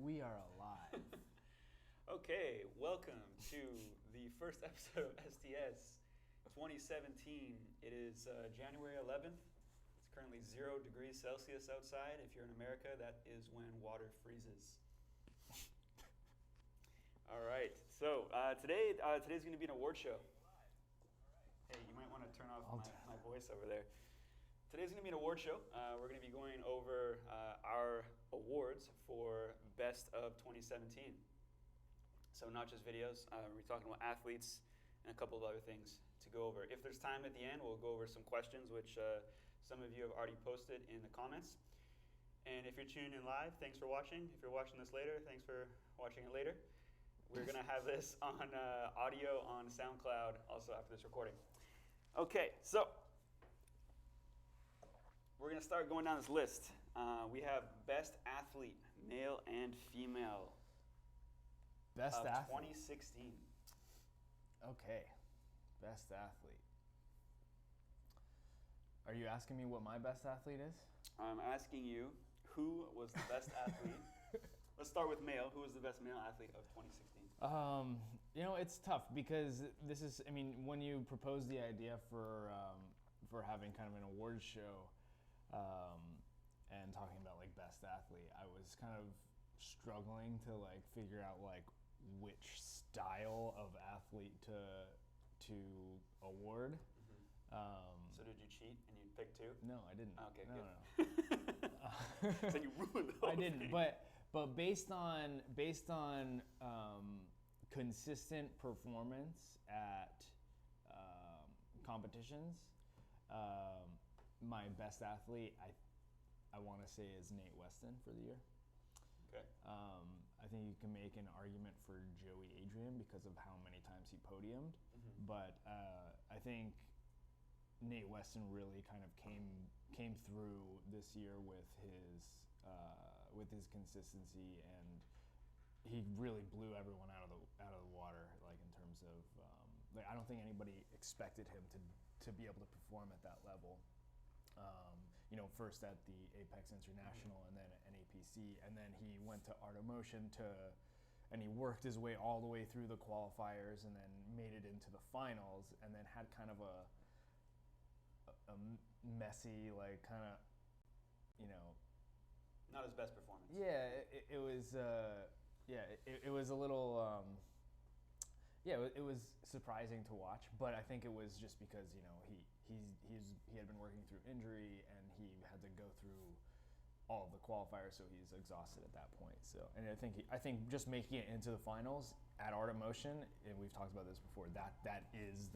We are alive. Okay, welcome to the first episode of STS 2017. It is January 11th. It's currently 0 degrees Celsius outside. If you're in America, that is when water freezes. All right, so today's going to be an award show. Hey, you might want to turn off my voice over there. Today's going to be an award show. We're going to be going over our awards for Best of 2017. So not just videos, we're talking about athletes and a couple of other things to go over. If there's time at the end, we'll go over some questions, which some of you have already posted in the comments. And if you're tuning in live, thanks for watching. If you're watching this later, thanks for watching it later. We're going to have this on audio on SoundCloud also after this recording. Okay, so we're going to start going down this list. We have Best Athlete, male and female. Best athlete. 2016. Okay. Best athlete. Are you asking me what my best athlete is? I'm asking you, who was the best athlete? Let's start with male. Who was the best male athlete of 2016? It's tough because this is, when you propose the idea for having kind of an award show and talking about like best athlete, I was kind of struggling to like figure out like which style of athlete to award. So did you cheat and you picked two? No, I didn't. Okay, no, good. No. So you ruined the whole I didn't, thing. but based on consistent performance at competitions, my best athlete I want to say is Nate Weston for the year. Okay. I think you can make an argument for Joey Adrian because of how many times he podiumed, but I think Nate Weston really kind of came through this year with his consistency, and he really blew everyone out of the water. Like in terms of, I don't think anybody expected him to be able to perform at that level. First at the Apex International and then at NAPC, and then he went to Art of Motion and he worked his way all the way through the qualifiers and then made it into the finals, and then had kind of a messy, like kind of, Not his best performance. Yeah, it was. It was a little. It was surprising to watch, but I think it was just because he had been working through injury and he had to go through all of the qualifiers, so he's exhausted at that point. So, and I think just making it into the finals at Art of Motion, and we've talked about this before, that is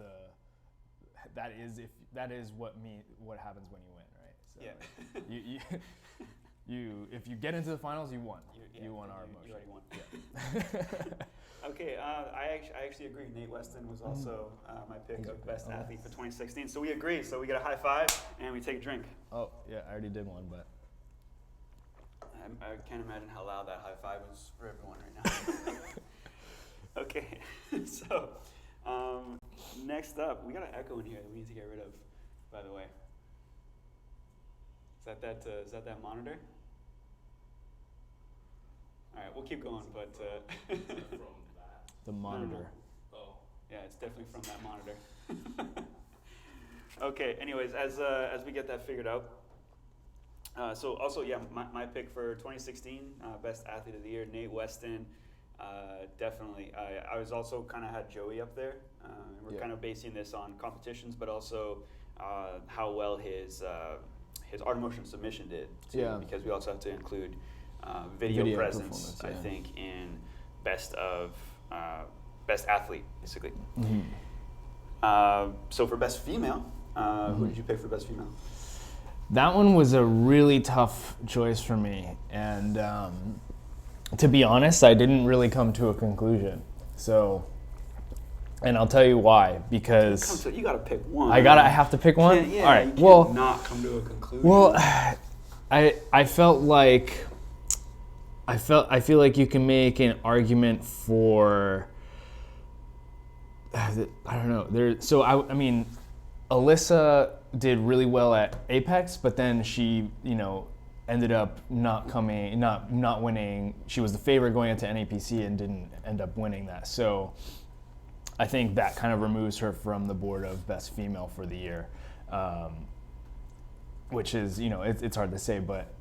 what happens when you win, right? So yeah. If you get into the finals, you won. You won Art of Motion. You already won. Yeah. Okay, I actually agree. Nate Weston was also my pick of best athlete for 2016. So we agree. So we get a high five and we take a drink. Oh yeah, I already did one, but I can't imagine how loud that high five was for everyone right now. Okay, so next up, we got an echo in here that we need to get rid of. By the way, is that that monitor? All right, we'll keep going, but the monitor. No. Oh, yeah, it's definitely from that monitor. Okay. Anyways, as we get that figured out, so also my pick for 2016 best athlete of the year, Nate Weston. Definitely. I was also kind of had Joey up there. We're kind of basing this on competitions, but also how well his Art of Motion submission did too, because we also have to include video presence, I think, in best athlete, basically. So for best female, who did you pick for best female? That one was a really tough choice for me, and to be honest, I didn't really come to a conclusion. So, and I'll tell you why. Because you gotta pick one. I have to pick one. Yeah, all right. You well, can't not come to a conclusion. Well, I felt like I feel like you can make an argument for. I don't know. Alyssa did really well at Apex, but then she, ended up not winning. She was the favorite going into NAPC and didn't end up winning that. So I think that kind of removes her from the board of best female for the year, which is, it's hard to say, but,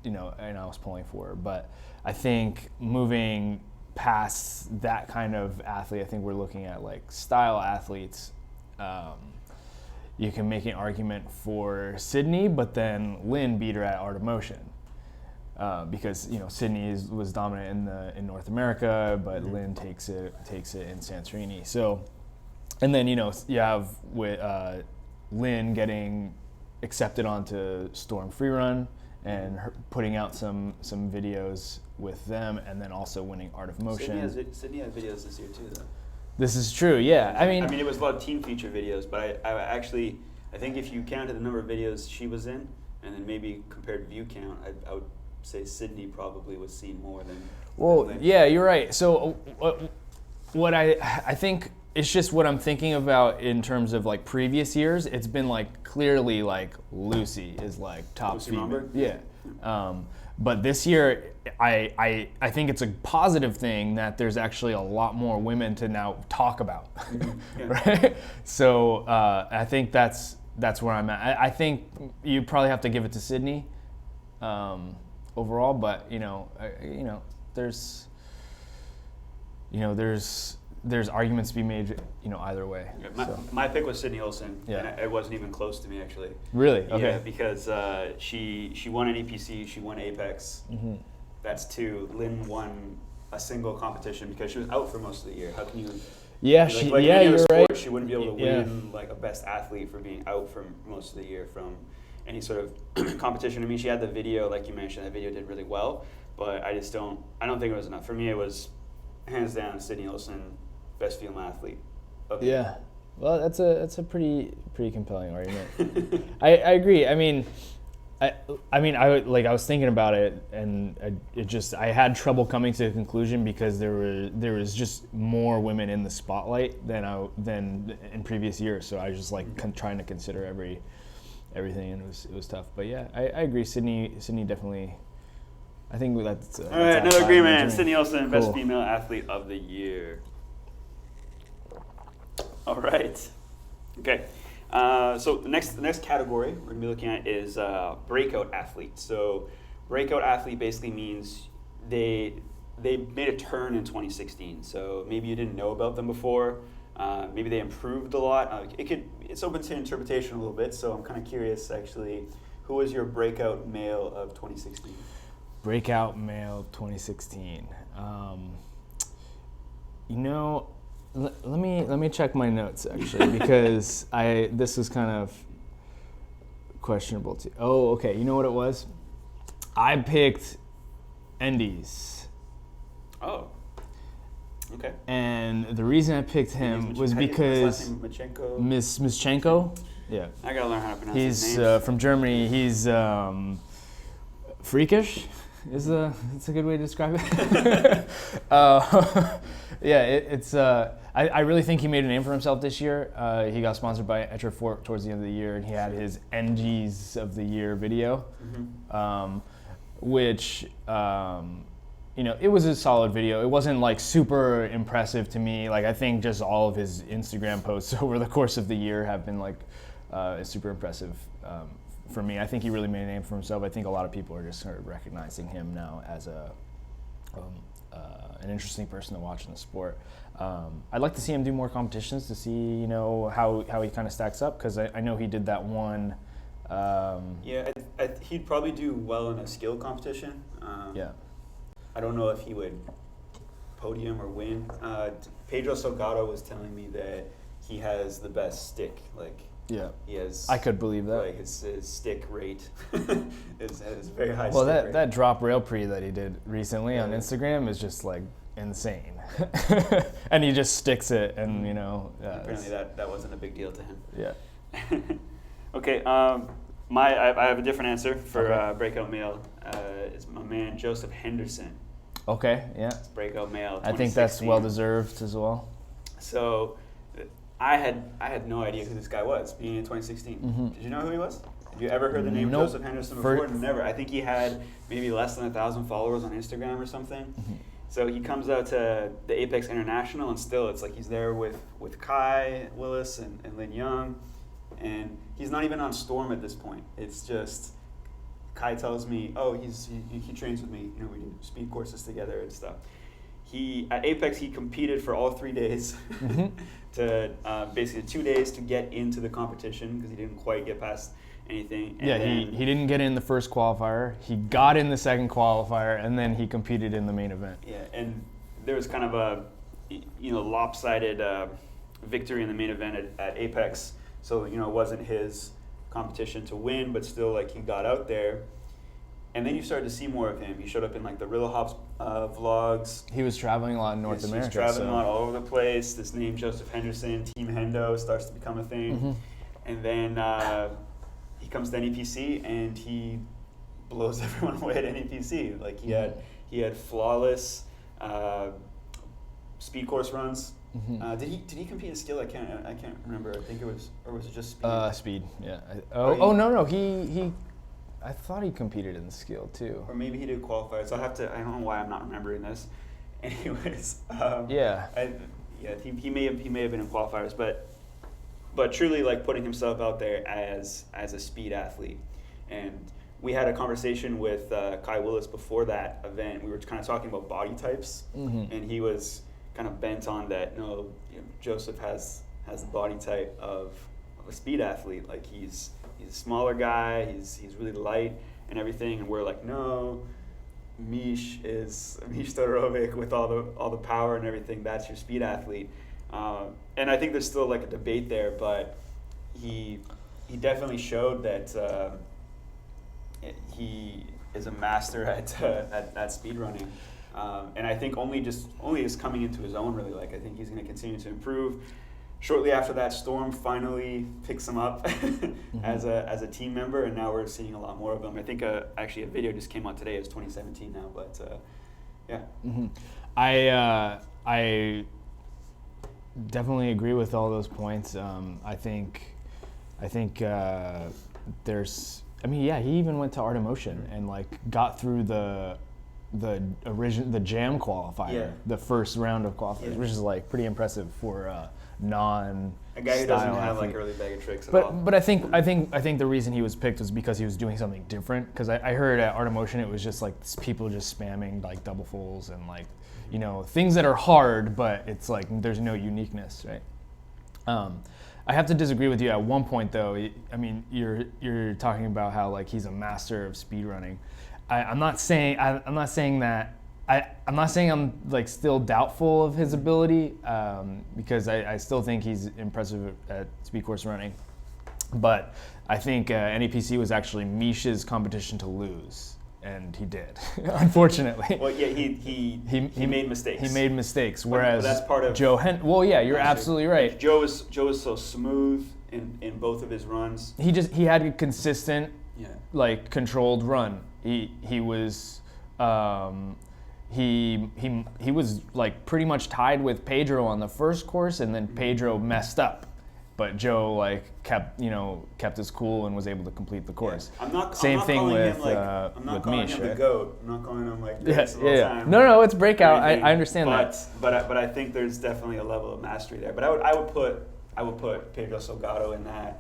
and I was pulling for her. But I think moving past that kind of athlete, I think we're looking at like style athletes. You can make an argument for Sydney, but then Lynn beat her at Art of Motion because Sydney was dominant in North America, but Lynn takes it in Santorini. So, and then you have with Lynn getting accepted onto Storm Freerun and her putting out some videos with them, and then also winning Art of Motion. Sydney had videos this year too, though. This is true, yeah. I mean, it was a lot of team feature videos, but I think if you counted the number of videos she was in, and then maybe compared view count, I would say Sydney probably was seen more than. Well, yeah, you're right. So what I think it's just what I'm thinking about in terms of like previous years. It's been like clearly like Lucy is like top Lucy female. Romberg? Yeah. But this year, I think it's a positive thing that there's actually a lot more women to now talk about, right? So I think that's where I'm at. I think you probably have to give it to Sydney overall, but there's arguments to be made, either way. My pick was Sydney Olsen, and it wasn't even close to me actually. Really? Okay. Yeah, because she won an EPC, she won Apex. Mm-hmm. That's two. Lynn won a single competition because she was out for most of the year. How can you? Yeah, you're sport, right. She wouldn't be able to win like a best athlete for being out for most of the year from any sort of competition. I mean, she had the video, like you mentioned, that video did really well, but I don't think it was enough. For me, it was hands down Sydney Olsen, best female athlete. Yeah, well, that's a pretty compelling argument. I agree. I mean, I was thinking about it, and I had trouble coming to a conclusion because there was just more women in the spotlight than in previous years. So I was just like trying to consider everything, and it was tough. But yeah, I agree. Sydney definitely. I think that's all right. Another agreement. Sydney Olsen, cool. Best female athlete of the year. All right. Okay. So the next category we're going to be looking at is breakout athlete. So breakout athlete basically means they made a turn in 2016. So maybe you didn't know about them before. Maybe they improved a lot. It's open to interpretation a little bit. So I'm kind of curious, actually, who was your breakout male of 2016? Breakout male 2016. Let me check my notes actually because this was kind of questionable too. Oh, okay. You know what it was? I picked Endies. Oh. Okay. And the reason I picked him was because Mischenko. Yeah. I gotta learn how to pronounce his name. He's from Germany. He's freakish. It's a good way to describe it. Yeah, I really think he made a name for himself this year. He got sponsored by Etrafort towards the end of the year, and he had his NGs of the Year video, which, it was a solid video. It wasn't like super impressive to me. Like I think just all of his Instagram posts over the course of the year have been like super impressive for me. I think he really made a name for himself. I think a lot of people are just sort of recognizing him now as an interesting person to watch in the sport. I'd like to see him do more competitions to see, how he kind of stacks up, because I know he did that one. He'd probably do well in a skill competition. I don't know if he would podium or win. Pedro Salgado was telling me that he has the best stick. He has. I could believe that. Like his stick rate is very high. Well, that drop rail pre that he did recently on Instagram is just like insane, and he just sticks it, and apparently that wasn't a big deal to him. Yeah. Okay. I have a different answer for breakout male. It's my man Joseph Henderson. Okay. Yeah. It's breakout male. I think that's well deserved as well. So. I had no idea who this guy was being in 2016. Mm-hmm. Did you know who he was? Have you ever heard the name Nope. Joseph Henderson before? Never. I think he had maybe less than 1,000 followers on Instagram or something. So he comes out to the Apex International, and still it's like he's there with Kai Willis and Lin Young, and he's not even on Storm at this point. It's just Kai tells me, oh, he trains with me. You know, we do speed courses together and stuff. At Apex he competed for all 3 days, to basically 2 days to get into the competition because he didn't quite get past anything. And he didn't get in the first qualifier. He got in the second qualifier, and then he competed in the main event. Yeah, and there was kind of a lopsided victory in the main event at Apex. So it wasn't his competition to win, but still like he got out there. And then you started to see more of him. He showed up in like the Riddle Hops vlogs. He was traveling a lot in North America. He's traveling a lot all over the place. This name Joseph Henderson, Team Hendo, starts to become a thing. And then he comes to NEPC and he blows everyone away at NEPC. Like he had flawless speed course runs. Did he compete in skill? I can't remember. I think it was, or was it just speed? Speed. Yeah. No. He. I thought he competed in skill too. Or maybe he did qualify. So I don't know why I'm not remembering this. Anyways. He may have been in qualifiers, but truly like putting himself out there as a speed athlete. And we had a conversation with Kai Willis before that event. We were kind of talking about body types, and he was kind of bent on that. No, Joseph has the body type of a speed athlete. Like he's a smaller guy. He's really light and everything. And we're like, no, Mish Todorovic with all the power and everything. That's your speed athlete. And I think there's still like a debate there, but he definitely showed that he is a master at speed running. And I think only is coming into his own really. Like I think he's going to continue to improve. Shortly after that, Storm finally picks him up as a team member, and now we're seeing a lot more of him. I think actually a video just came out today. It's 2017 now, but yeah. I definitely agree with all those points. I think there's. I mean, yeah, he even went to Art of Motion and like got through the jam qualifier, the first round of qualifiers, which is like pretty impressive for a guy who doesn't have like a really bag of tricks at all. But I think the reason he was picked was because he was doing something different. Because I heard at Art of Motion it was just like people just spamming like double fulls and like things that are hard, but it's like there's no uniqueness, right? I have to disagree with you at one point though. I mean, you're talking about how like he's a master of speed running. I'm not saying that. I'm not saying I'm like still doubtful of his ability because I still think he's impressive at speed course running, but I think NEPC was actually Mish's competition to lose, and he did, unfortunately. Well, yeah, he made mistakes. He made mistakes, whereas but that's part of Joe Well, yeah, you're absolutely right. Like Joe is so smooth in both of his runs. He had a consistent, like controlled run. He was. He was like pretty much tied with Pedro on the first course, and then Pedro messed up, but Joe like kept his cool and was able to complete the course. Yeah. I'm not thing calling with him like, I'm not calling Mish, him right? the GOAT. I'm not calling him like this all the time. No, it's Breakout. I understand but, that. But I think there's definitely a level of mastery there. But I would put Pedro Salgado in that.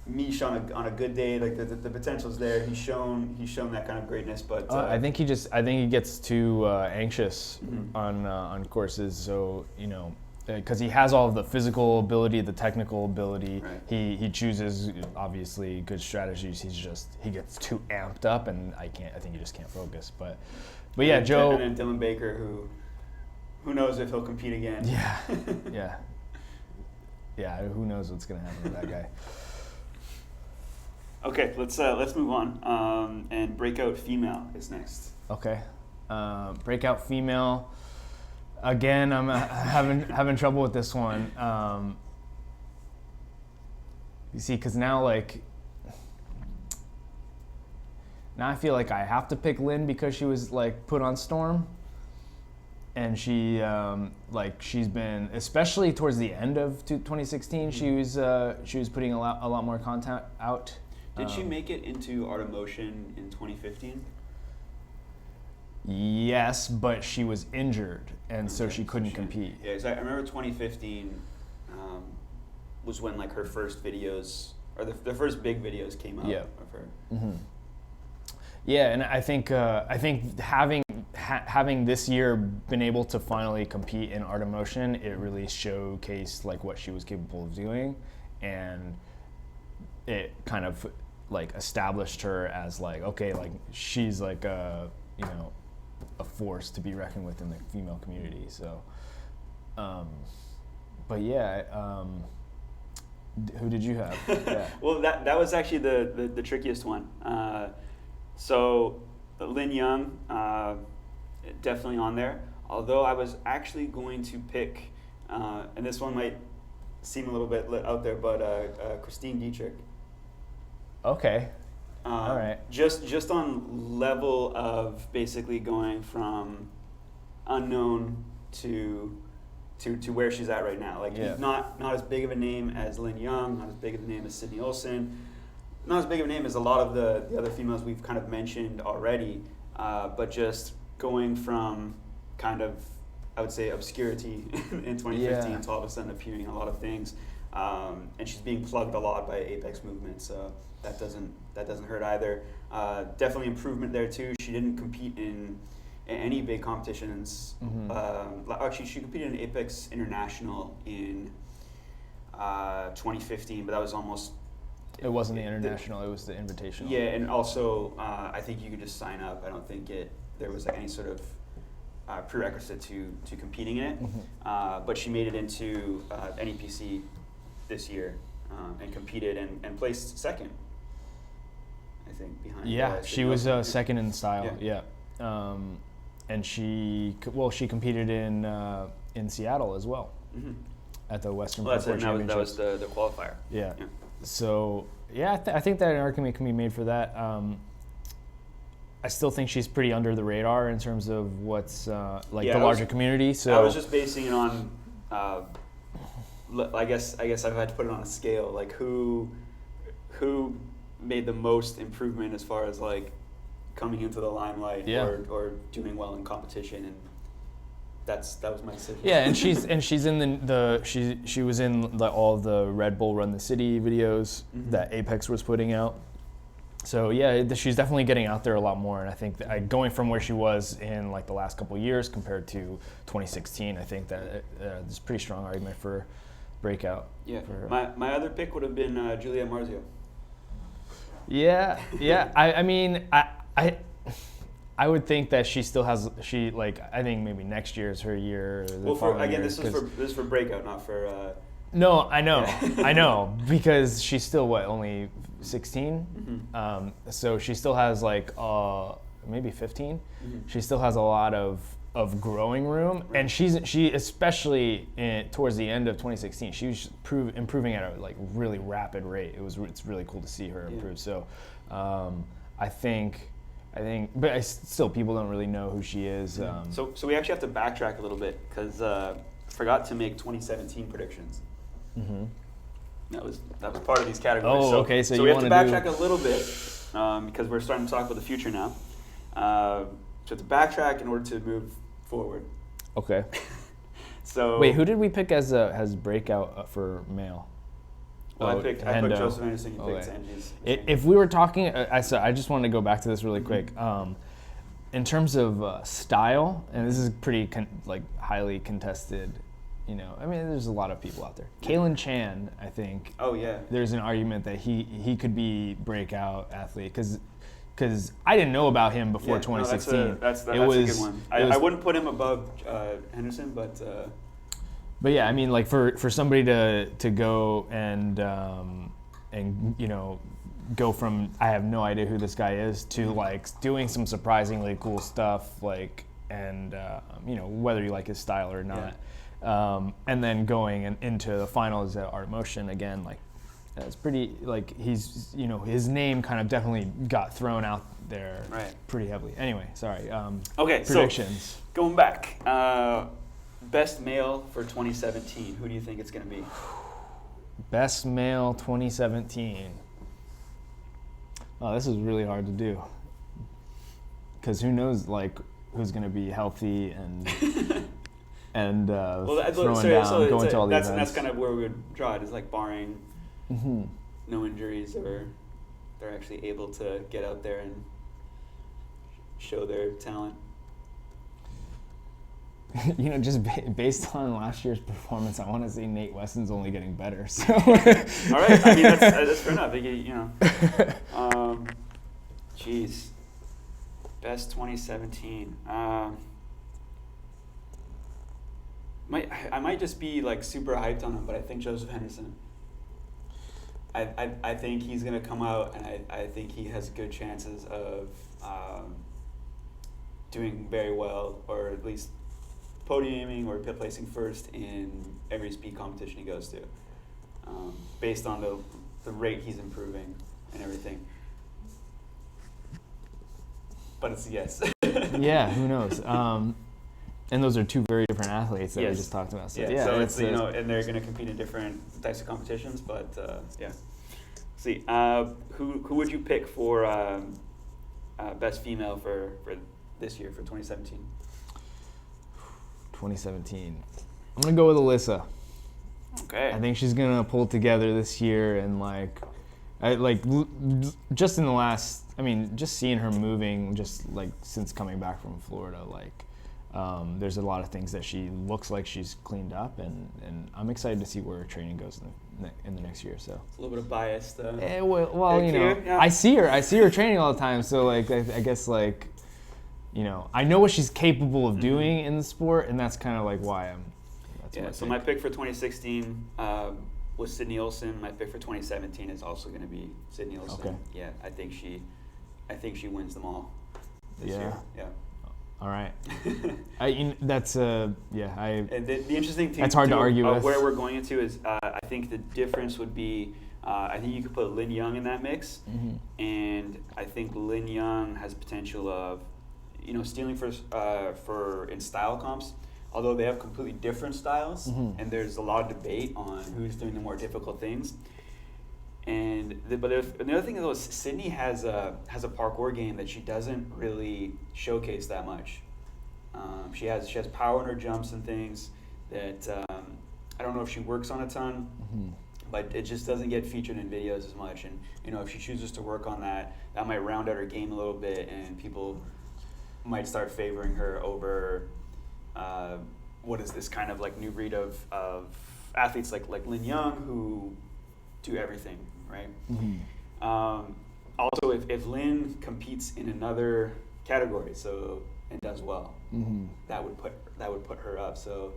Mish on a good day, like the potential's there. He's shown that kind of greatness, but I think he gets too anxious on courses. So because he has all of the physical ability, the technical ability, right. he chooses obviously good strategies. He gets too amped up, and I think he just can't focus. But yeah, Joe. And then Dylan Baker, who knows if he'll compete again? Yeah. Who knows what's gonna happen with that guy. Okay, let's move on. And Breakout Female is next. Okay, Breakout Female. Again, I'm having trouble with this one. You see, because now I feel like I have to pick Lynn because she was like put on Storm. and she she's been, especially towards the end of 2016, she was putting a lot more content out. Did she make it into Art of Motion in 2015? Yes, but she was injured, and so she couldn't compete. Yeah, because I remember 2015 was when like her first videos, or the first big videos came out of her. Mm-hmm. Yeah, and I think having this year been able to finally compete in Art of Motion, it really showcased like what she was capable of doing, and it kind of like established her as like, okay, like she's like a force to be reckoned with in the female community. So, but yeah, who did you have? Yeah. Well, that was actually the trickiest one. So Lin Young, definitely on there. Although I was actually going to pick, and this one might seem a little bit out there, but Christine Dietrich. Okay. All right. Just on level of basically going from unknown to where she's at right now. Like not as big of a name as Lin Young, not as big of a name as Sydney Olsen, not as big of a name as a lot of the other females we've kind of mentioned already, but just going from kind of, I would say, obscurity in 2015 to all of a sudden appearing in a lot of things, and she's being plugged a lot by Apex Movement, so that doesn't hurt either. Definitely improvement there too. She didn't compete in any big competitions. Actually, she competed in Apex International in 2015, but that was almost. It wasn't the international; it was the invitational. Yeah, and also I think you could just sign up. I don't think there was like any sort of prerequisite to competing in it. But she made it into NEPC this year and competed and placed second. I think behind. Yeah, she was second in style. Yeah. And she competed in Seattle as well, at the Western Parkour Championships. That was the qualifier. Yeah. So yeah, I think that an argument can be made for that. I still think she's pretty under the radar in terms of what's the larger community. So I was just basing it on. I guess I've had to put it on a scale. Like who made the most improvement as far as like coming into the limelight or doing well in competition, and that was my decision. Yeah, and she's in she was in all the Red Bull Run the City videos that Apex was putting out. So yeah, she's definitely getting out there a lot more, and I think that going from where she was in like the last couple of years compared to 2016, I think that there's a pretty strong argument for Breakout. Yeah, my other pick would have been Juliette Marzio. Yeah. I mean, I would think that she still has. I think maybe next year is her year. This is for Breakout, not for. No, I know, I know, because she's still only 16. So she still has maybe 15. She still has a lot of growing room, and she especially towards the end of 2016, she was improving at a really rapid rate. It's really cool to see her improve. So I think, but still people don't really know who she is. So we actually have to backtrack a little bit because forgot to make 2017 predictions. That was part of these categories. Oh, okay. So we have to backtrack a little bit because we're starting to talk about the future now. So to backtrack in order to move forward. Okay. So wait, who did we pick as Breakout for male? I put Joseph Anderson. You picked Sanji's. If we were talking, I just wanted to go back to this really quick. In terms of style, and this is pretty highly contested. I mean, there's a lot of people out there. Kalen Chan, I think. Oh yeah. There's an argument that he could be Breakout athlete because I didn't know about him before 2016. No, that's a good one. I wouldn't put him above Henderson, but. But yeah, I mean, for somebody to go and go from I have no idea who this guy is to doing some surprisingly cool stuff and whether you like his style or not, and then going into the finals at Art Motion again, it's pretty he's his name kind of definitely got thrown out there Right. pretty heavily. Anyway, sorry. Okay, predictions. so going back, best male for 2017. Who do you think it's going to be? Best male 2017. Oh, this is really hard to do. Because who knows, like, who's going to be healthy and throwing down, going to all the events. That's kind of where we would draw it, is like barring no injuries, or they're actually able to get out there and show their talent. You know, just based on last year's performance, I want to say Nate Weston's only getting better. So. All right, I mean that's fair enough. You know, jeez, best 2017. I might just be like super hyped on him, but I think Joseph Henderson. I think he's gonna come out, and I think he has good chances of doing very well, or at least podiuming or placing first in every speed competition he goes to, based on the rate he's improving and everything. But it's a yes. Yeah, who knows? And those are two very different athletes that Yes. we just talked about. So, yeah, so it's, you know, and they're going to compete in different types of competitions, but yeah. See, who would you pick for best female for this year, for 2017? 2017. I'm gonna go with Alyssa. Okay. I think she's gonna pull together this year, and just in the last, I mean, just seeing her moving, just like since coming back from Florida, there's a lot of things that she looks like she's cleaned up, and I'm excited to see where her training goes in the next year. So It's a little bit of bias, though. well, you know, yeah. I see her training all the time, so like I guess like, you know, I know what she's capable of doing in the sport, and that's kind of like why So my pick for 2016 was Sydney Olsen. My pick for 2017 is also going to be Sydney Olsen. Okay. Yeah, I think she wins them all this year. Yeah. All right. That's yeah. And the interesting thing. That's hard to argue with. Where we're going into is, I think the difference would be, I think you could put Lin Young in that mix, and I think Lin Young has potential of, you know, stealing for in style comps. Although they have completely different styles, and there's a lot of debate on who's doing the more difficult things. And the other thing though is Sydney has a parkour game that she doesn't really showcase that much. She has power in her jumps and things that I don't know if she works on a ton, but it just doesn't get featured in videos as much. And you know, if she chooses to work on that, that might round out her game a little bit, and people might start favoring her over what is this kind of like new breed of athletes like Lin Young, who do everything, right? Also, if Lin competes in another category, and does well, that would put her up. So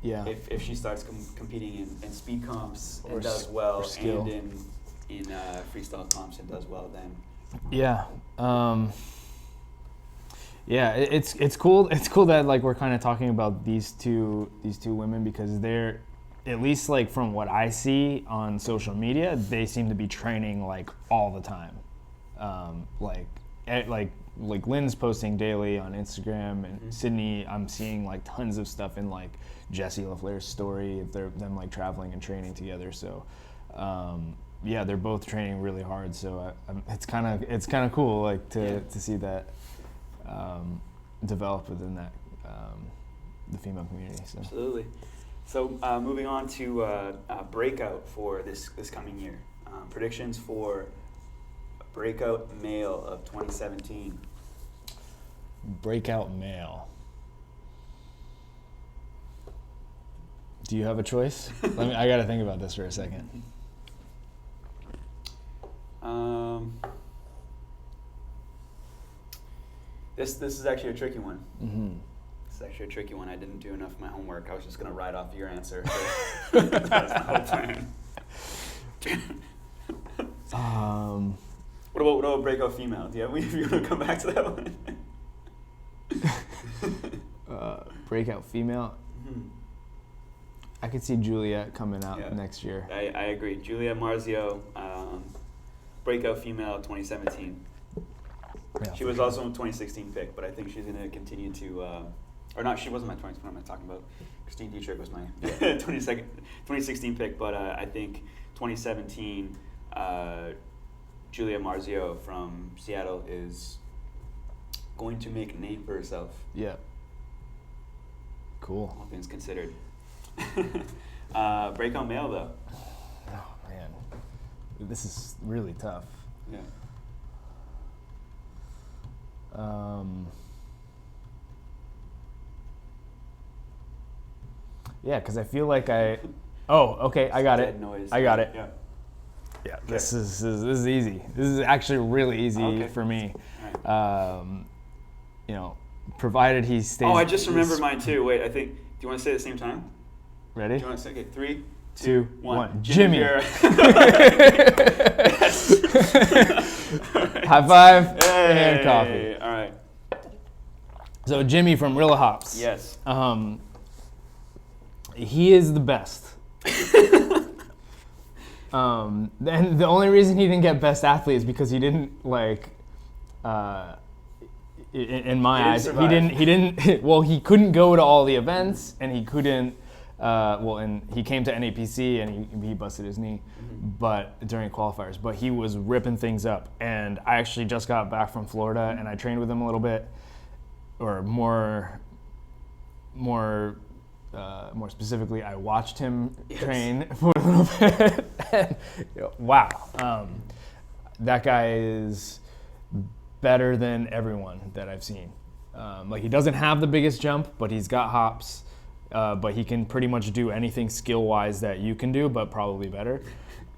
yeah, if she starts competing in speed comps and Or does well, skill. and in freestyle comps and does well, then yeah. Yeah, it's cool. It's cool that like we're kind of talking about these two women, because they're, at least like from what I see on social media, they seem to be training like all the time. Like Lynn's posting daily on Instagram, and Sydney, I'm seeing like tons of stuff in like Jessie LaFleur's story. Them like traveling and training together. So yeah, they're both training really hard. So it's kind of cool like to see that. Develop within that the female community. So. Absolutely. So moving on to Breakout for this coming year. Predictions for Breakout Male of 2017. Breakout Male. Do you have a choice? I got to think about this for a second. This is actually a tricky one. This is actually a tricky one. I didn't do enough of my homework. I was just going to write off your answer. That's my whole plan. What about Breakout Female? Do you want to come back to that one? Breakout Female. I could see Juliet coming out next year. I agree. Juliet Marzio, Breakout Female 2017. Yeah. She was also a 2016 pick, but I think she's going to continue to, or not, she wasn't my 20, what am I talking about? Christine Dietrich was my 2016 pick, but I think 2017, Julia Marzio from Seattle is going to make a name for herself. Yeah. Cool. All things considered. Breakout male, though. Oh, man. This is really tough. Yeah. Yeah, because I feel like Oh, okay, I got it. Noise. I got it. Yeah. Yeah, Okay. this is easy. This is actually really easy for me. Right. You know, provided he stays. Oh, I just remembered mine too. Wait, I think. Do you want to say it at the same time? Ready? Do you want to say? Okay, 3, 2, 1. 1. Jimmy. Yes. High five Hey. and coffee. All right. So Jimmy from Rilla Hops. Yes. He is the best. And the only reason he didn't get best athlete is because he didn't in my eyes, survive. he didn't. Well, he couldn't go to all the events, and he couldn't. And he came to NAPC and he busted his knee, but during qualifiers. But he was ripping things up, and I actually just got back from Florida, and I trained with him a little bit, or more specifically, I watched him train for a little bit. And, wow, that guy is better than everyone that I've seen. Like, he doesn't have the biggest jump, but he's got hops. But he can pretty much do anything skill-wise that you can do, but probably better.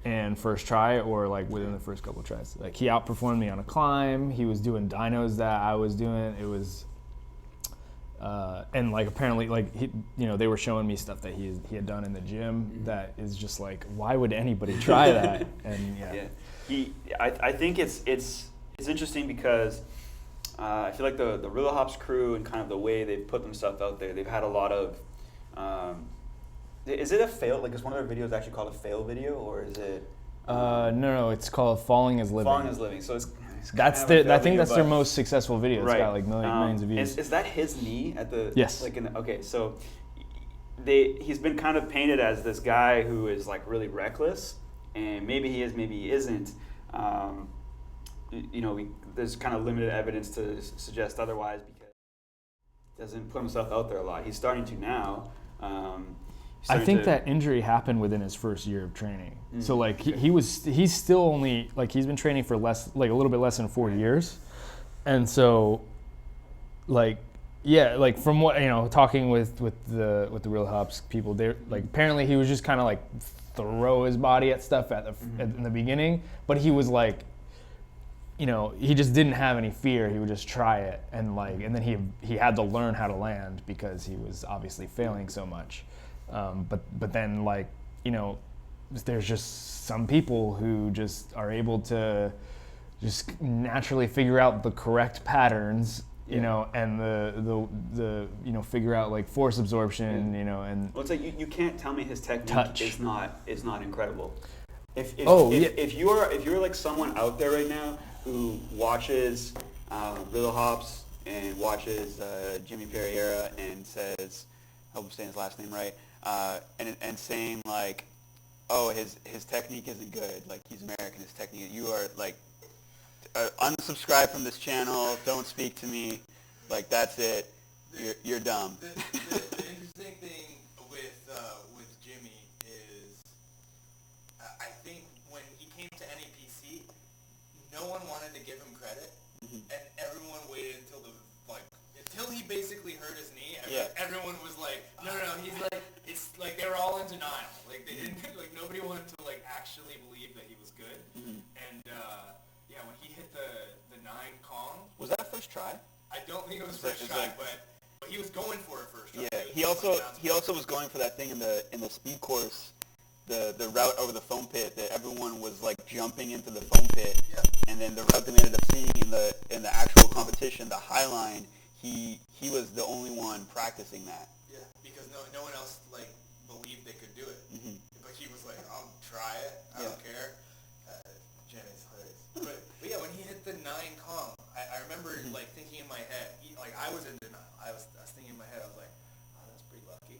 And first try, or like within the first couple tries. Like, he outperformed me on a climb. He was doing dynos that I was doing. It was, and like apparently, like they were showing me stuff that he had done in the gym that is just like, why would anybody try that? And I think it's interesting because I feel like the Rilla Hops crew and kind of the way they've put themselves out there, they've had a lot of. Is it a fail? Like, is one of their videos actually called a fail video, or is it? No, it's called Falling is Living. Falling is Living. So it's that's I think that's their most successful video. It's got like millions of views. Is that his knee at the? Yes. Like okay, so he's been kind of painted as this guy who is like really reckless, and maybe he is, maybe he isn't. There's kind of limited evidence to suggest otherwise because he doesn't put himself out there a lot. He's starting to now. I think that injury happened within his first year of training. So like he's still only like he's been training for a little bit less than 4 years, and so like from what talking with the Real Hops people, they like apparently he was just kind of like throw his body at stuff in the beginning, but he was like. He just didn't have any fear. He would just try it, and then he had to learn how to land because he was obviously failing so much. But then there's just some people who just are able to just naturally figure out the correct patterns, and the figure out like force absorption, and well, it's like you can't tell me his technique is not incredible. If you're like someone out there right now who watches Little Hops and watches Jimmy Pereira and says, I hope I'm saying his last name right, and saying like, oh, his technique isn't good, like he's American, his technique, you are like, unsubscribe from this channel, don't speak to me, like that's it, you're dumb. The interesting thing with Jimmy is, I think when he came to NAPC, no one wanted to give him credit, and everyone waited until he basically hurt his knee. Everyone was like, no, he's like, it's like they were all in denial. Like they didn't, like nobody wanted to like actually believe that he was good. And when he hit the 9 Kong, was that first try? I don't think it was first try, but he was going for it first try. Yeah, he also was going for that thing in the speed course. The route over the foam pit that everyone was like jumping into the foam pit, and then the route that we ended up seeing in the actual competition, the high line, he was the only one practicing that. Yeah, because no one else like believed they could do it, but he was like, I'll try it. I don't care. Jenny's hilarious. But yeah, when he hit the 9 Kong, I remember remember like thinking in my head, like I was in denial. I was thinking in my head, I was like, oh, that's pretty lucky.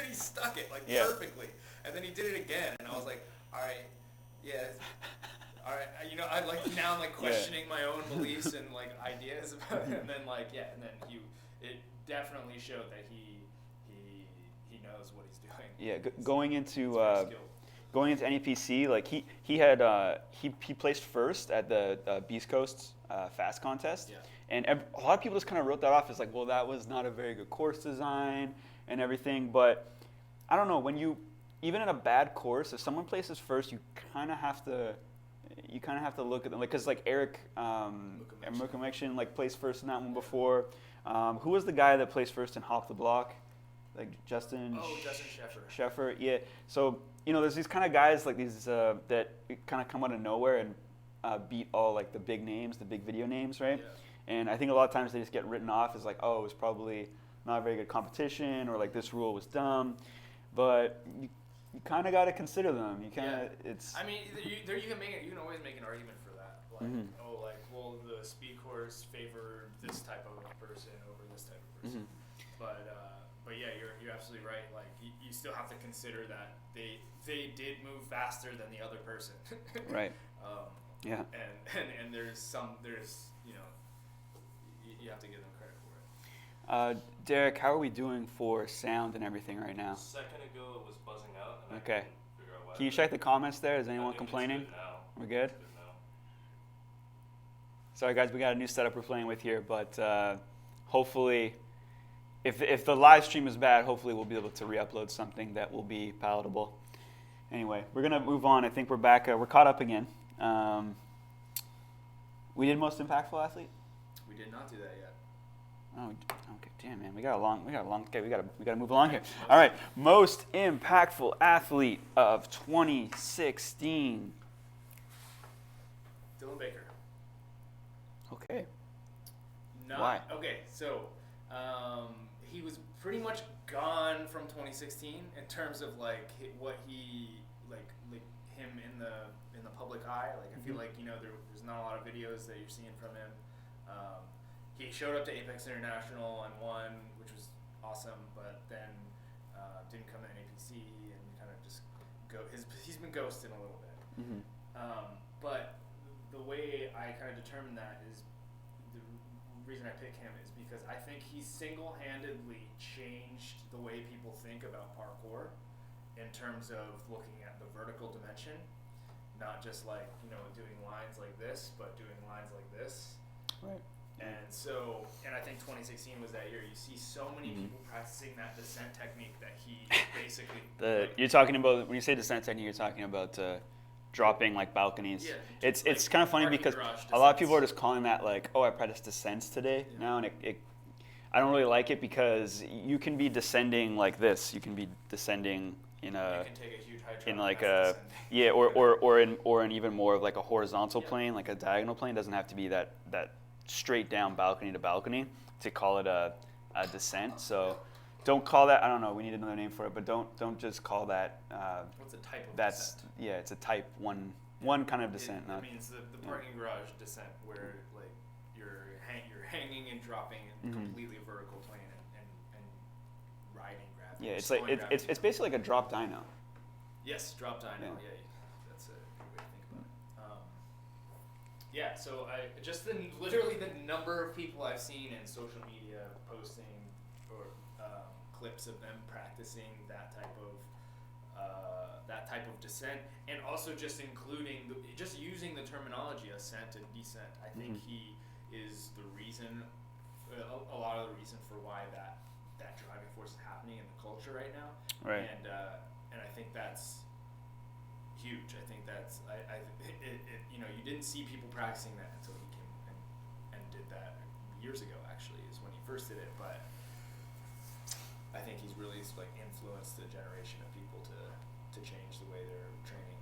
He stuck it like perfectly, and then he did it again, and I was like, all right, yeah. All right, I like now I'm like questioning my own beliefs and like ideas about it, and then it definitely showed that he knows what he's doing. Yeah, going into NEPC, like he placed first at the Beast Coast Fast Contest, and a lot of people just kind of wrote that off as like, well, that was not a very good course design and everything, but I don't know, when you even in a bad course, if someone places first, you kind of have to look at them, like, because like Eric Mukamekshin like placed first in that one before. Who was the guy that placed first in Hop the Block? Like Justin Sheffer. Yeah. So there's these kind of guys like these that kind of come out of nowhere and beat all like the big names, the big video names, right? Yeah. And I think a lot of times they just get written off as like, oh, it was probably not a very good competition, or like this rule was dumb, but you kind of got to consider them. You kind of, it's. I mean, you can always make an argument for that. Like, well, the speed course favored this type of person over this type of person. But yeah, you're absolutely right. Like, you still have to consider that they did move faster than the other person. Right. Yeah. And there's you have to give them credit for it. Derek, how are we doing for sound and everything right now? A second ago it was buzzing out. And okay. I couldn't figure out why. Can you check the comments there? Is anyone complaining? It's good now. We're good? It's good now. Sorry guys, we got a new setup we're playing with here, but hopefully, if the live stream is bad, hopefully we'll be able to re-upload something that will be palatable. Anyway, we're gonna move on. I think we're back. We're caught up again. We did most impactful athlete. We did not do that yet. Oh, okay. Damn, man, we got a long. Okay, we gotta move along here. All right, most impactful athlete of 2016. Dylan Baker. Okay. Why? Okay, so he was pretty much gone from 2016 in terms of like what he like him in the public eye. Like I feel like there's not a lot of videos that you're seeing from him. He showed up to Apex International and won, which was awesome, but then didn't come to NAPC and kind of just he's been ghosted a little bit. But the way I kind of determined that is the reason I pick him is because I think he single-handedly changed the way people think about parkour in terms of looking at the vertical dimension, not just like doing lines like this, but doing lines like this. Right. And I think 2016 was that year. You see so many people practicing that descent technique that he basically. You're talking about, when you say descent technique, you're talking about dropping like balconies. Yeah. It's kind of funny because a lot of people are just calling that like, oh, I practiced descents today now, and I don't really like it because you can be descending like this. You can be descending in a. You can take a huge high jump. In like a or in even more of like a horizontal plane, like a diagonal plane. It doesn't have to be that straight down balcony to balcony to call it a descent. So don't call that, I don't know, we need another name for it, but don't just call that what's a type of descent? Yeah, it's a type one kind of descent. It means the parking garage descent where like you're hanging and dropping in completely vertical plane and riding gravity. Yeah, it's like it's basically like a drop dyno. Yes, drop dyno. Yeah, that's a good way to think about it. Yeah, so literally the number of people I've seen in social media posting or clips of them practicing that type of descent, and also just including just using the terminology ascent and descent. I think he is the reason, a lot of the reason for why that driving force is happening in the culture right now. Right. And I think that's huge. I think that's you didn't see people practicing that until he came and did that years ago. Actually, is when he first did it. But I think he's really like influenced a generation of people to change the way they're training.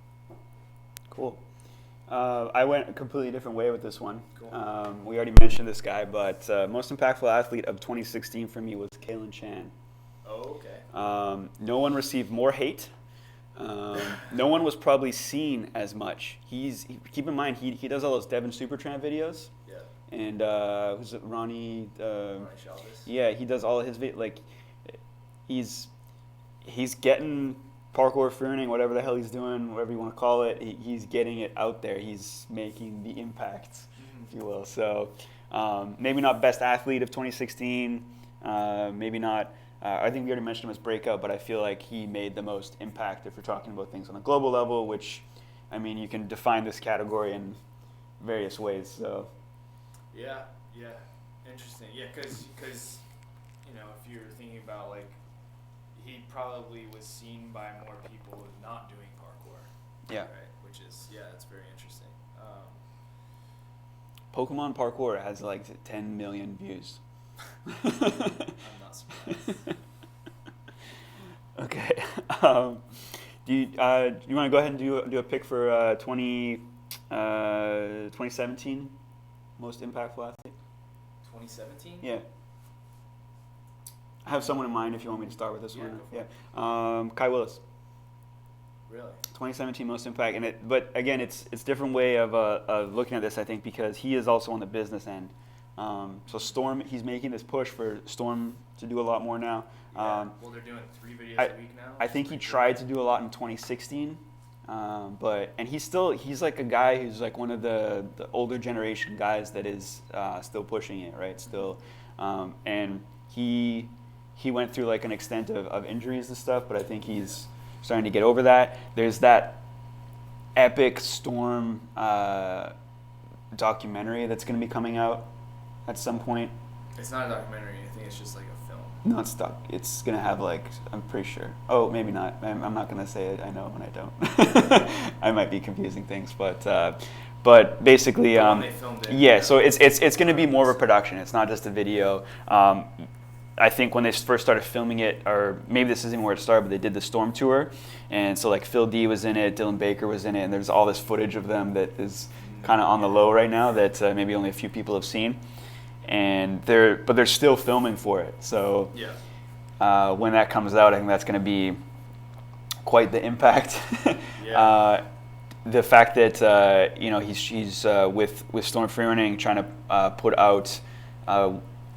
Cool. I went a completely different way with this one. Cool. We already mentioned this guy, but most impactful athlete of 2016 for me was Kalen Chan. Oh, okay. No one received more hate. No one was probably seen as much. Keep in mind he does all those Devon Supertramp videos. Yeah. and who's it, Ronnie? Shelvis. Yeah, he does all of his like, he's getting parkour freeing, whatever the hell he's doing, whatever you want to call it. He's getting it out there. He's making the impact, if you will. So maybe not best athlete of 2016. Maybe not. I think we already mentioned him as Breakout, but I feel like he made the most impact if we're talking about things on a global level, which, I mean, you can define this category in various ways. So. Yeah. Interesting. Yeah, because you know, if you're thinking about like, he probably was seen by more people not doing parkour. Yeah. Right. Which is it's very interesting. Pokemon Parkour has like 10 million views. I'm not surprised. Okay. Do you want to go ahead and do a pick for 2017 most impactful athlete? 2017? Yeah. I have someone in mind if you want me to start with this one. Go Yeah. Kai Willis. Really? 2017 most impact, but again, it's a different way of looking at this, I think, because he is also on the business end. So Storm, he's making this push for Storm to do a lot more now. Well, they're doing 3 videos a week now. I think he tried to do a lot in 2016, and he's like a guy who's like one of the older generation guys that is still pushing it, right? Still, and he went through like an extent of injuries and stuff, but I think he's starting to get over that. There's that epic Storm documentary that's going to be coming out at some point. It's not a documentary. I think it's just like a film. No, it's going to have like, I'm pretty sure. Oh, maybe not. I'm not going to say it. I know when I don't. I might be confusing things, but basically, when they filmed it, yeah. So it's going to be more of a production. It's not just a video. I think when they first started filming it, or maybe this isn't where it started, but they did the Storm tour, and so like Phil D was in it, Dylan Baker was in it, and there's all this footage of them that is kind of on the low right now that maybe only a few people have seen, and they're still filming for it. So when that comes out, I think that's going to be quite the impact. The fact that he's with Storm Freerunning trying to put out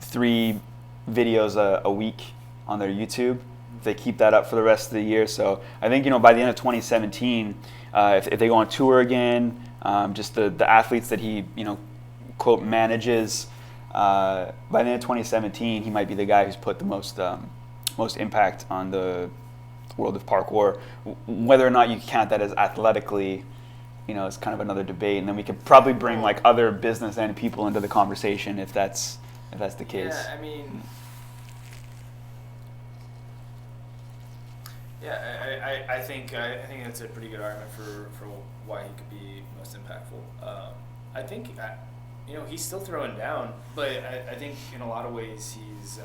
3 videos a week on their YouTube. They keep that up for the rest of the year. So I think by the end of 2017, if they go on tour again, just the athletes that he quote manages, by the end of 2017, he might be the guy who's put the most impact on the world of parkour. Whether or not you count that as athletically, it's kind of another debate. And then we could probably bring like other business and people into the conversation if that's the case. Yeah, I mean, I think that's a pretty good argument for why he could be most impactful. I think he's still throwing down, but I think in a lot of ways he's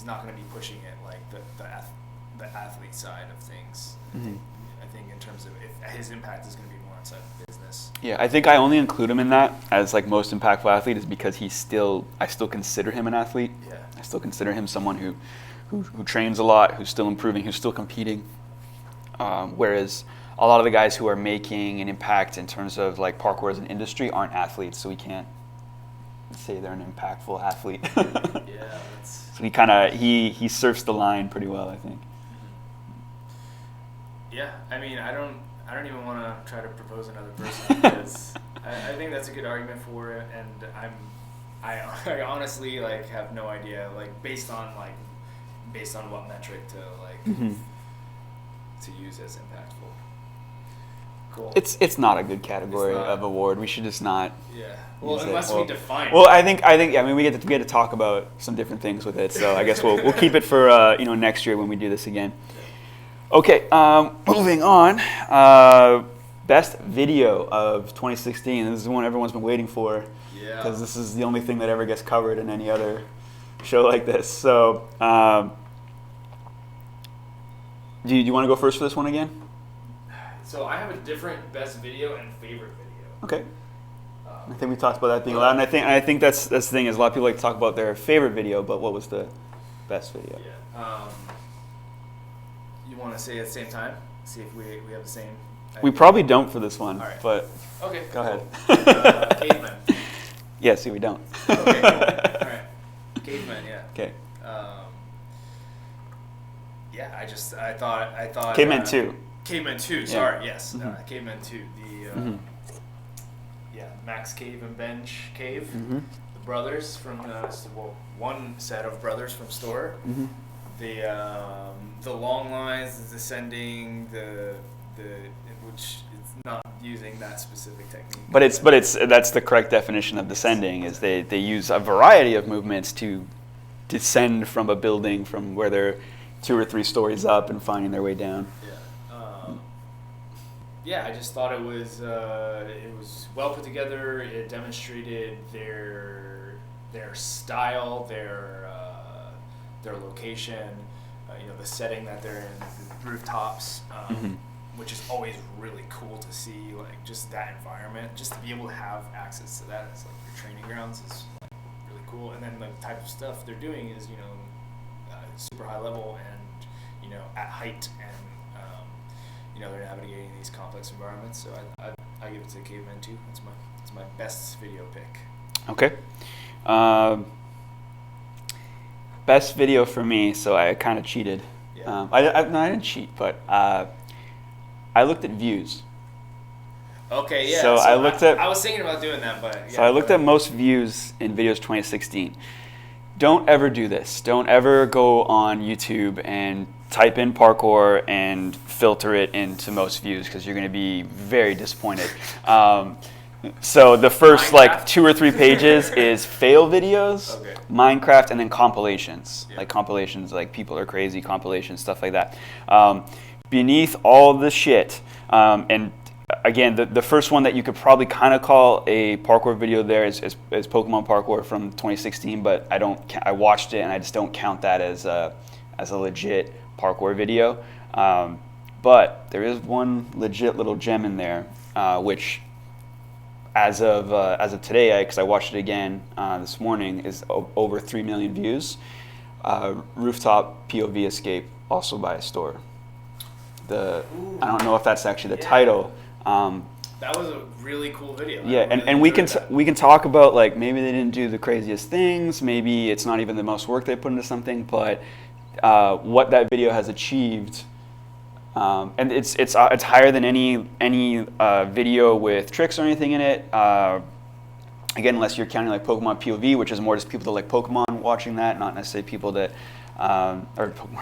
not going to be pushing it like the athlete side of things. Mm-hmm. I think in terms of if his impact is going to be more inside the business. Yeah, I think I only include him in that as like most impactful athlete is because I still consider him an athlete. Yeah. I still consider him someone who trains a lot, who's still improving, who's still competing. Whereas a lot of the guys who are making an impact in terms of like parkour as an industry aren't athletes, so we can't say they're an impactful athlete. Yeah, so he surfs the line pretty well, I think. Yeah, I mean, I don't even want to try to propose another person because I think that's a good argument for it, and I honestly like have no idea like based on what metric to like to use as impactful. Cool. It's not a good category of award. We should just not. Yeah. Well, unless we define. Well, I think I mean we get to talk about some different things with it, so I guess we'll keep it for next year when we do this again. Okay, moving on. Best video of 2016. This is the one everyone's been waiting for. Yeah. Because this is the only thing that ever gets covered in any other show like this. So, do you want to go first for this one again? So I have a different best video and favorite video. Okay. I think we talked about that being allowed, and I think that's the thing is a lot of people like to talk about their favorite video, but what was the best video? Yeah. You want to say it at the same time? See if we have the same. We probably don't for this one, All right. but Okay. go ahead. Caveman. Yeah, see, we don't. Okay, cool. All right. Caveman, yeah. Okay. Yeah, I thought. Caveman 2. Caveman 2. Yeah. Sorry, yes. Mm-hmm. Caveman 2. The Max Cave and Bench Cave. Mm-hmm. The brothers from one set of brothers from Store. Mm-hmm. The long lines, the descending, which it's not using that specific technique. But that's the correct definition of descending. Is they use a variety of movements to descend from a building from where they're 2 or 3 stories up and finding their way down. Yeah, I just thought it was well put together. It demonstrated their style, their location, the setting that they're in, the rooftops, which is always really cool to see. Like just that environment, just to be able to have access to that as like your training grounds is like really cool. And then the type of stuff they're doing is super high level and at height and. They're navigating these complex environments, so I give it to Caveman 2. It's my best video pick. Okay. Best video for me, so I kind of cheated. Yeah. I didn't cheat, but I looked at views. Okay, yeah. So I looked at. I was thinking about doing that, but yeah. So I looked at most views in videos 2016. Don't ever do this. Don't ever go on YouTube and type in parkour and filter it into most views because you're going to be very disappointed. So the first like 2 or 3 pages is fail videos, okay. Minecraft, and then compilations. Yeah. Like compilations, like people are crazy compilations, stuff like that. Beneath all the shit, and again, the first one that you could probably kind of call a parkour video there is Pokemon Parkour from 2016, but I watched it and I just don't count that as a legit parkour video. But there is one legit little gem in there, which as of today, because I watched it again this morning, is over 3 million views. Rooftop POV escape, also by a store. I don't know if that's actually the title. That was a really cool video. Yeah, and we can talk about like maybe they didn't do the craziest things, maybe it's not even the most work they put into something, but what that video has achieved, and it's higher than any video with tricks or anything in it. Again, unless you're counting like Pokemon POV, which is more just people that like Pokemon watching that, not necessarily people that Pokemon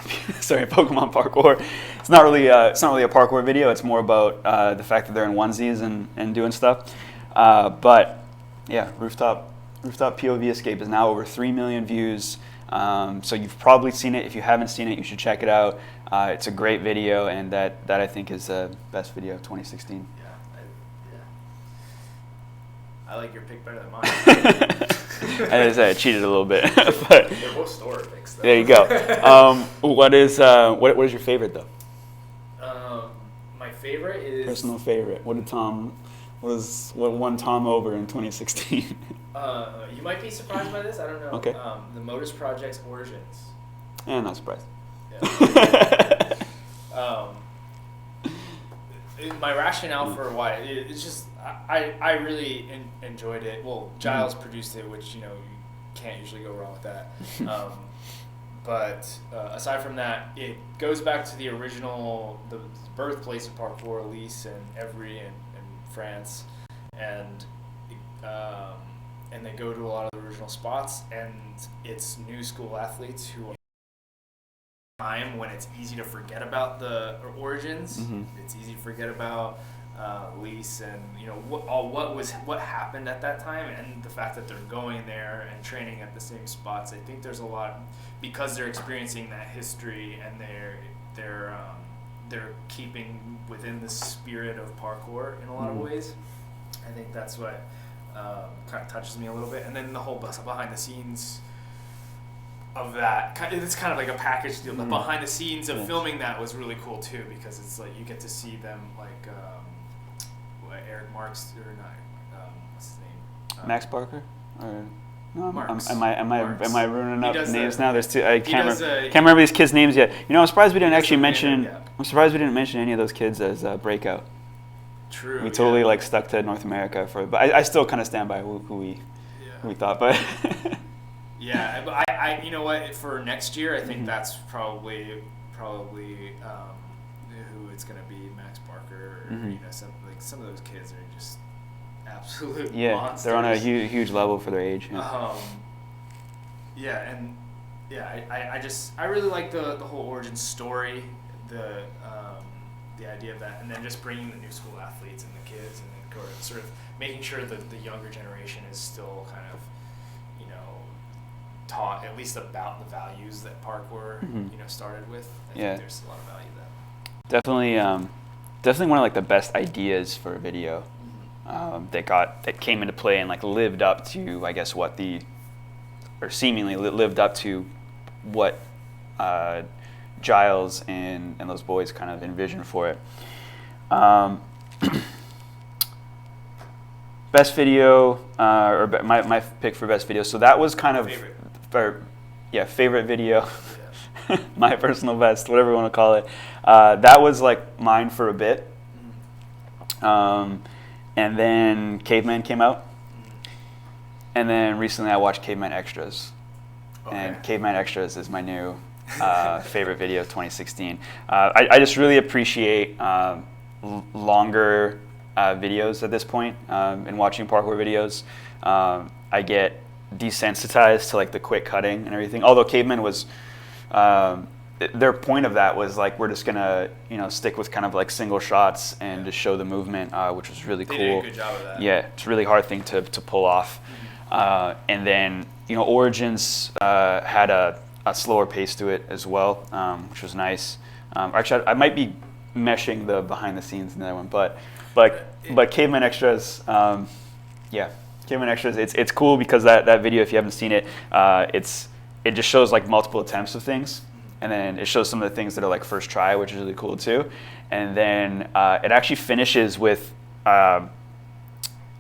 Parkour. It's not really a parkour video. It's more about the fact that they're in onesies and doing stuff. But yeah, rooftop POV escape is now over 3 million views. So you've probably seen it. If you haven't seen it, you should check it out. It's a great video, and that I think is the best video of 2016. I like your pick better than mine. As I cheated a little bit, but They're both store picks, though. there you go. What is your favorite though? My favorite is Personal favorite. What won Tom over in 2016? You might be surprised by this. I don't know. Okay. The Modus Project's Origins. Yeah, not surprised. Yeah. My rationale for why it's just I really enjoyed it. Well, Giles produced it, which you can't usually go wrong with that. But aside from that, it goes back to the original, the birthplace of parkour, Elise and Evry in France, and they go to a lot of the original spots, and it's new school athletes who time when it's easy to forget about the origins. It's easy to forget about Elise and what happened at that time, and the fact that they're going there and training at the same spots. I think there's a lot because they're experiencing that history, and they're keeping within the spirit of parkour in a lot of ways. I think that's what kind of touches me a little bit, and then the whole behind the scenes of that. It's kind of like a package deal. The behind the scenes of filming that was really cool too, because it's like you get to see them like Eric Marks or not what's his name? Max Barker? Or no, Marks. am I ruining up names now? There's two. I can't can't remember these kids' names yet. I'm surprised we didn't actually some mention. random, yeah. I'm surprised we didn't mention any of those kids as Breakout. True. We totally like stuck to North America but I still kind of stand by who we thought, but. Yeah, but I you know what, for next year, I think that's probably who it's gonna be, Max Barker, or, you know, some of those kids are just absolute monsters. They're on a huge level for their age. I really like the whole origin story, the idea of that, and then just bringing the new school athletes and the kids, and then sort of making sure that the younger generation is still kind of, you know, taught at least about the values that parkour, you know, started with. I think there's a lot of value there. Definitely one of like the best ideas for a video that came into play and like lived up to, I guess, seemingly lived up to what Giles and those boys kind of envisioned for it. Best video, or my pick for best video. So that was kind of favorite video. Yeah. My personal best, whatever you want to call it. That was like mine for a bit. And then Caveman came out. And then recently I watched Caveman Extras. Okay. And Caveman Extras is my new favorite video of 2016. I just really appreciate longer videos at this point in watching parkour videos. I get desensitized to like the quick cutting and everything. Although Caveman was, their point of that was like, we're just gonna, you know, stick with kind of like single shots and just show the movement, which was really cool. They did a good job of that. Yeah, it's a really hard thing to pull off. And then, you know, Origins had a slower pace to it as well, which was nice. Actually, I might be meshing the behind the scenes in that one, but Caveman Extras, Caveman Extras, it's cool because that video, if you haven't seen it, it just shows like multiple attempts of things, and then it shows some of the things that are like first try, which is really cool too. And then it actually finishes with a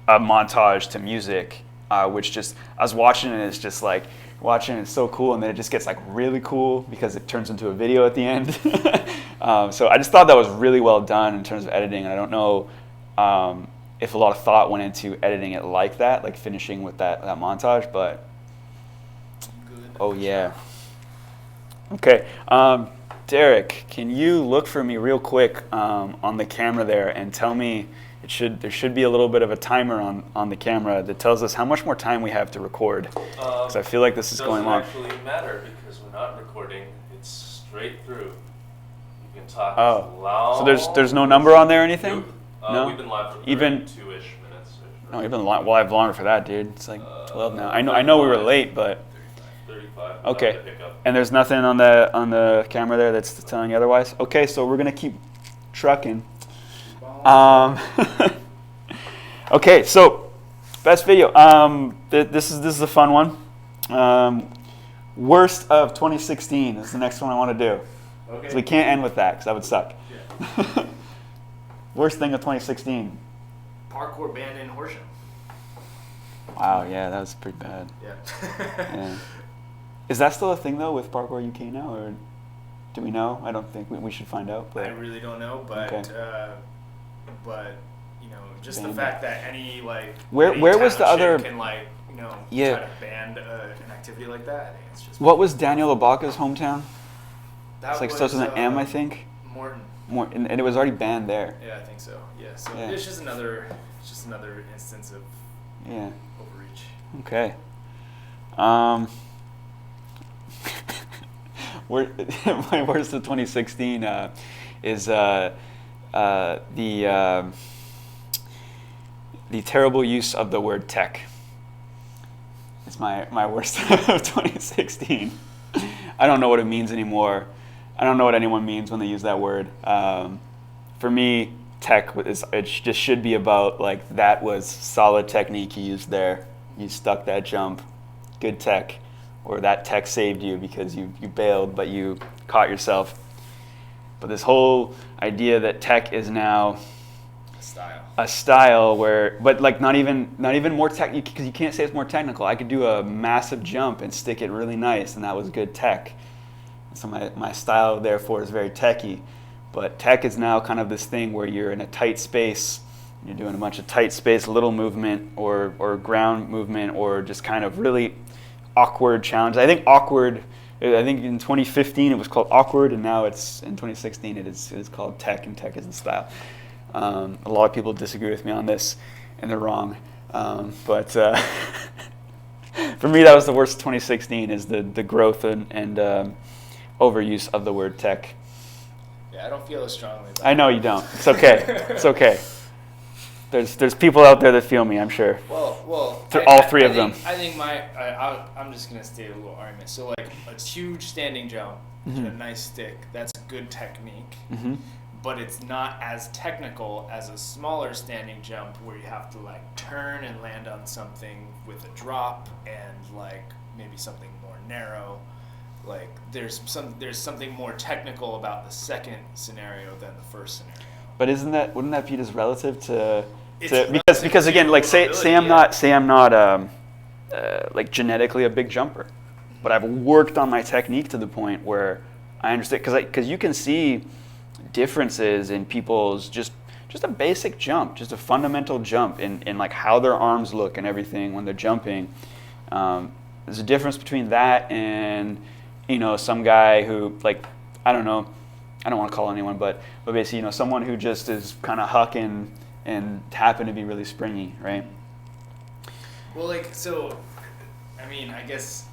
montage to music, which just, I was watching it, it's just like, watching it's so cool, and then it just gets like really cool because it turns into a video at the end. So I just thought that was really well done in terms of editing, and I don't know if a lot of thought went into editing it like that, like finishing with that montage, but oh yeah. Okay, Derek, can you look for me real quick on the camera there and tell me, there should be a little bit of a timer on the camera that tells us how much more time we have to record, because I feel like this is going long. It doesn't actually matter because we're not recording. It's straight through. You can talk loud. So there's no number on there or anything? Nope. No? We've been live for 2-ish minutes. No, well, I have longer for that, dude. It's like 12 now. I know we were late, but 35. Okay. And there's nothing on the camera there that's telling you otherwise. Okay, so we're gonna keep trucking. Okay, so best video. This is a fun one. Worst of 2016 is the next one I want to do. Okay. So we can't end with that because that would suck. Yeah. Worst thing of 2016. Parkour ban in Horsham. Wow, yeah, that was pretty bad. Yeah. Yeah. Is that still a thing though with Parkour UK now, or do we know? I don't think we should find out. But I really don't know, but okay. But you know, just the fact that any like where was the other can like, you know, yeah, try to ban an activity like that. I think it's just what was Daniel Ibaka's hometown? That it's like starts with an M, I think. Morton. And it was already banned there. Yeah, I think so. Yeah, so yeah. It's just another instance of overreach. Okay. My worst of 2016 is the terrible use of the word tech. It's my worst of 2016. I don't know what it means anymore. I don't know what anyone means when they use that word. For me, tech it just should be about like, that was solid technique you used there. You stuck that jump, good tech, or that tech saved you because you bailed but you caught yourself. But this whole idea that tech is now a style where, but like not even more technical, because you can't say it's more technical. I could do a massive jump and stick it really nice, and that was good tech. So my style therefore is very techy. But tech is now kind of this thing where you're in a tight space You're doing a bunch of tight space, little movement, or ground movement, or just kind of really awkward challenge. I think in 2015 it was called awkward, and now it's in 2016 it is called tech, and tech is the style. A lot of people disagree with me on this, and they're wrong. But for me, that was the worst 2016, is the growth and overuse of the word tech. Yeah, I don't feel as strongly about I know you don't. It's okay. It's okay. There's people out there that feel me, I'm sure. Well, all three of them. I think I'm just gonna state a little argument. So like a huge standing jump, Mm-hmm. a nice stick, that's good technique, Mm-hmm. but it's not as technical as a smaller standing jump where you have to like turn and land on something with a drop and like maybe something more narrow. Like there's something more technical about the second scenario than the first scenario. But wouldn't that be just relative to It's because again, like say I'm not like genetically a big jumper, but I've worked on my technique to the point where I understand, because you can see differences in people's just a basic jump, just a fundamental jump in like how their arms look and everything when they're jumping. There's a difference between that and some guy who, like, I don't know, I don't want to call anyone, but basically someone who just is kind of hucking and happen to be really springy, right? Well, like, so, I mean, I guess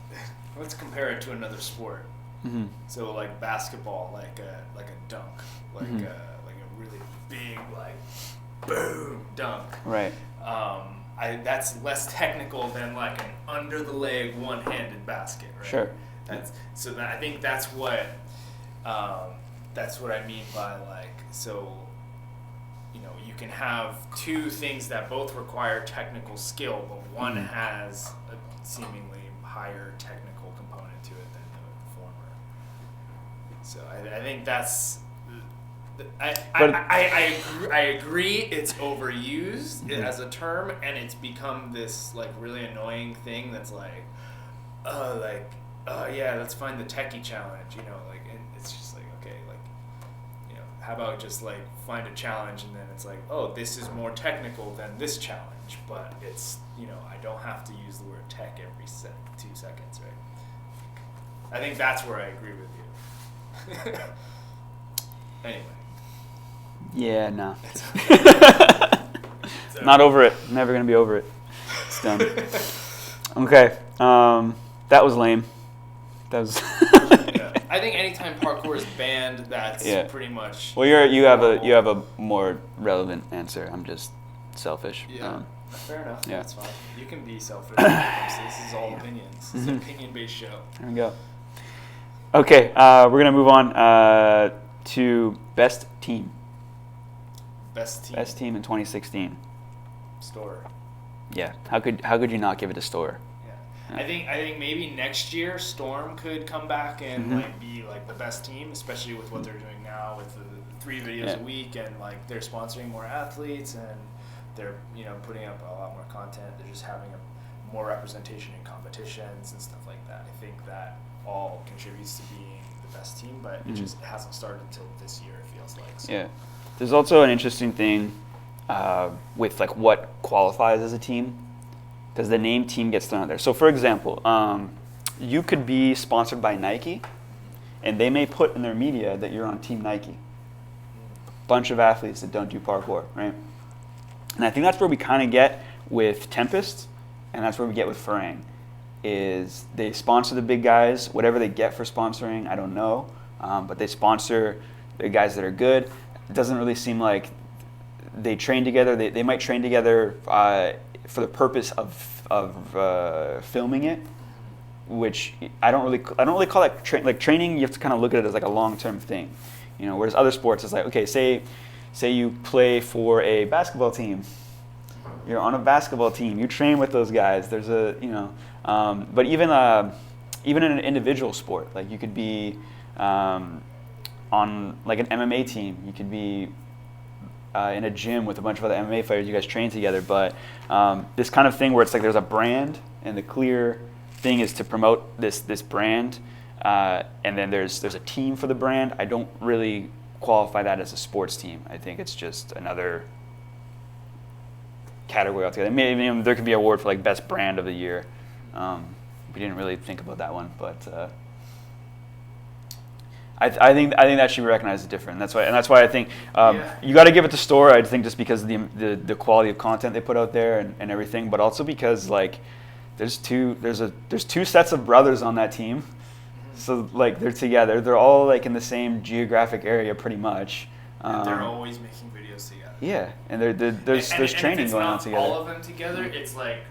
let's compare it to another sport. Mm-hmm. So, like basketball, like a dunk, like Mm-hmm. like a really big, like, boom dunk. Right. That's less technical than like an under the leg one-handed basket, right? Sure. I think that's what I mean by like, so you can have two things that both require technical skill, but one Mm-hmm. has a seemingly higher technical component to it than the former. So I think that's. I agree it's overused Mm-hmm. as a term, and it's become this like really annoying thing that's like, yeah, let's find the techie challenge, like, and it's just like, okay, like, how about just like find a challenge, and then it's like, oh, this is more technical than this challenge, but it's, I don't have to use the word tech every 2 seconds, right? I think that's where I agree with you. Anyway. Yeah, no. So- Not over it. Never gonna be over it. It's done. Okay. That was lame. That was. Yeah. I think anytime parkour is banned, that's Yeah. pretty much. Well, you have a more relevant answer. I'm just selfish. Yeah. Fair enough. yeah. That's fine. You can be selfish. This is all opinions. This is an opinion-based show. There we go. Okay, we're gonna move on to best team. Best team. Best team in 2016. Store. Yeah. How could you not give it a Store? Yeah. I think maybe next year Storm could come back and Mhm. like be like the best team, especially with what they're doing now with the 3 videos Yeah. a week, and like they're sponsoring more athletes, and they're putting up a lot more content. They're just having more representation in competitions and stuff like that. I think that all contributes to being the best team, but Mhm. it hasn't started until this year, it feels like. So. Yeah. There's also an interesting thing with like what qualifies as a team, because the name team gets thrown out there. So for example, you could be sponsored by Nike, and they may put in their media that you're on Team Nike. Bunch of athletes that don't do parkour, right? And I think that's where we kind of get with Tempest, and that's where we get with Farang, is they sponsor the big guys. Whatever they get for sponsoring, I don't know, but they sponsor the guys that are good. It doesn't really seem like they train together. They might train together for the purpose of filming it, which I don't really call that training. You have to kind of look at it as like a long-term thing, Whereas other sports, it's like, okay, say you play for a basketball team. You're on a basketball team. You train with those guys. There's but even in an individual sport, like you could be on like an MMA team. You could be in a gym with a bunch of other MMA fighters. You guys train together. But this kind of thing where it's like there's a brand, and the clear thing is to promote this brand, and then there's a team for the brand. I don't really qualify that as a sports team. I think it's just another category altogether. Maybe there could be an award for like best brand of the year. We didn't really think about that one, but I think that should be recognized as different. That's why I think you got to give it to Store. I think just because of the quality of content they put out there and everything, but also because like there's two sets of brothers on that team. So like they're together. They're all like in the same geographic area pretty much. And they're always making videos together. Yeah, and there's training going on together. All of them together, it's like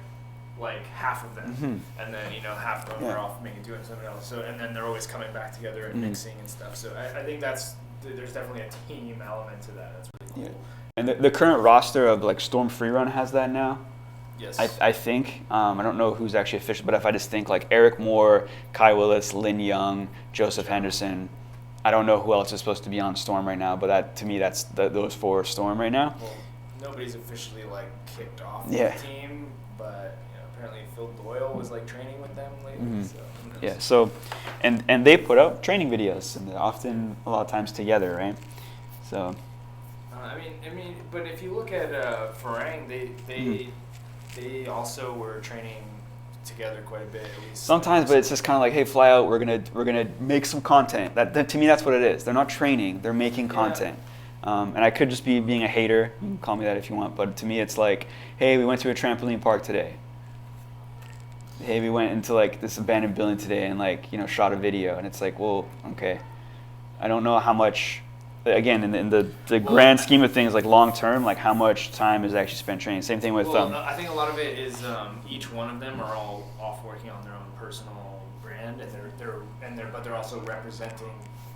half of them, and then half of them are off doing something else. So and then they're always coming back together and mixing and stuff. So I think there's definitely a team element to that. That's really cool. Yeah. And the current roster of like Storm Freerun has that now. Yes. I think I don't know who's actually official, but if I just think like Eric Moore, Kai Willis, Lin Young, Joseph Henderson. I don't know who else is supposed to be on Storm right now, but that to me that's those four are Storm right now. Well, nobody's officially like kicked off Yeah. the team, but apparently Phil Doyle was like training with them lately. So who knows? Yeah. So, and they put out training videos, and they're often a lot of times together, right? So. I mean, but if you look at Farang, they also were training together quite a bit. At least Sometimes, but it's just kind of like, hey, fly out. We're gonna make some content. That to me, that's what it is. They're not training. They're making content. And I could just be being a hater. You can call me that if you want. But to me, it's like, hey, we went to a trampoline park today. Hey, we went into like this abandoned building today and like shot a video. And it's like, well, okay. I don't know how much. Again, in the grand scheme of things, like long term, like how much time is actually spent training. Same thing with. I think a lot of it is each one of them are all off working on their own personal brand, and they're also representing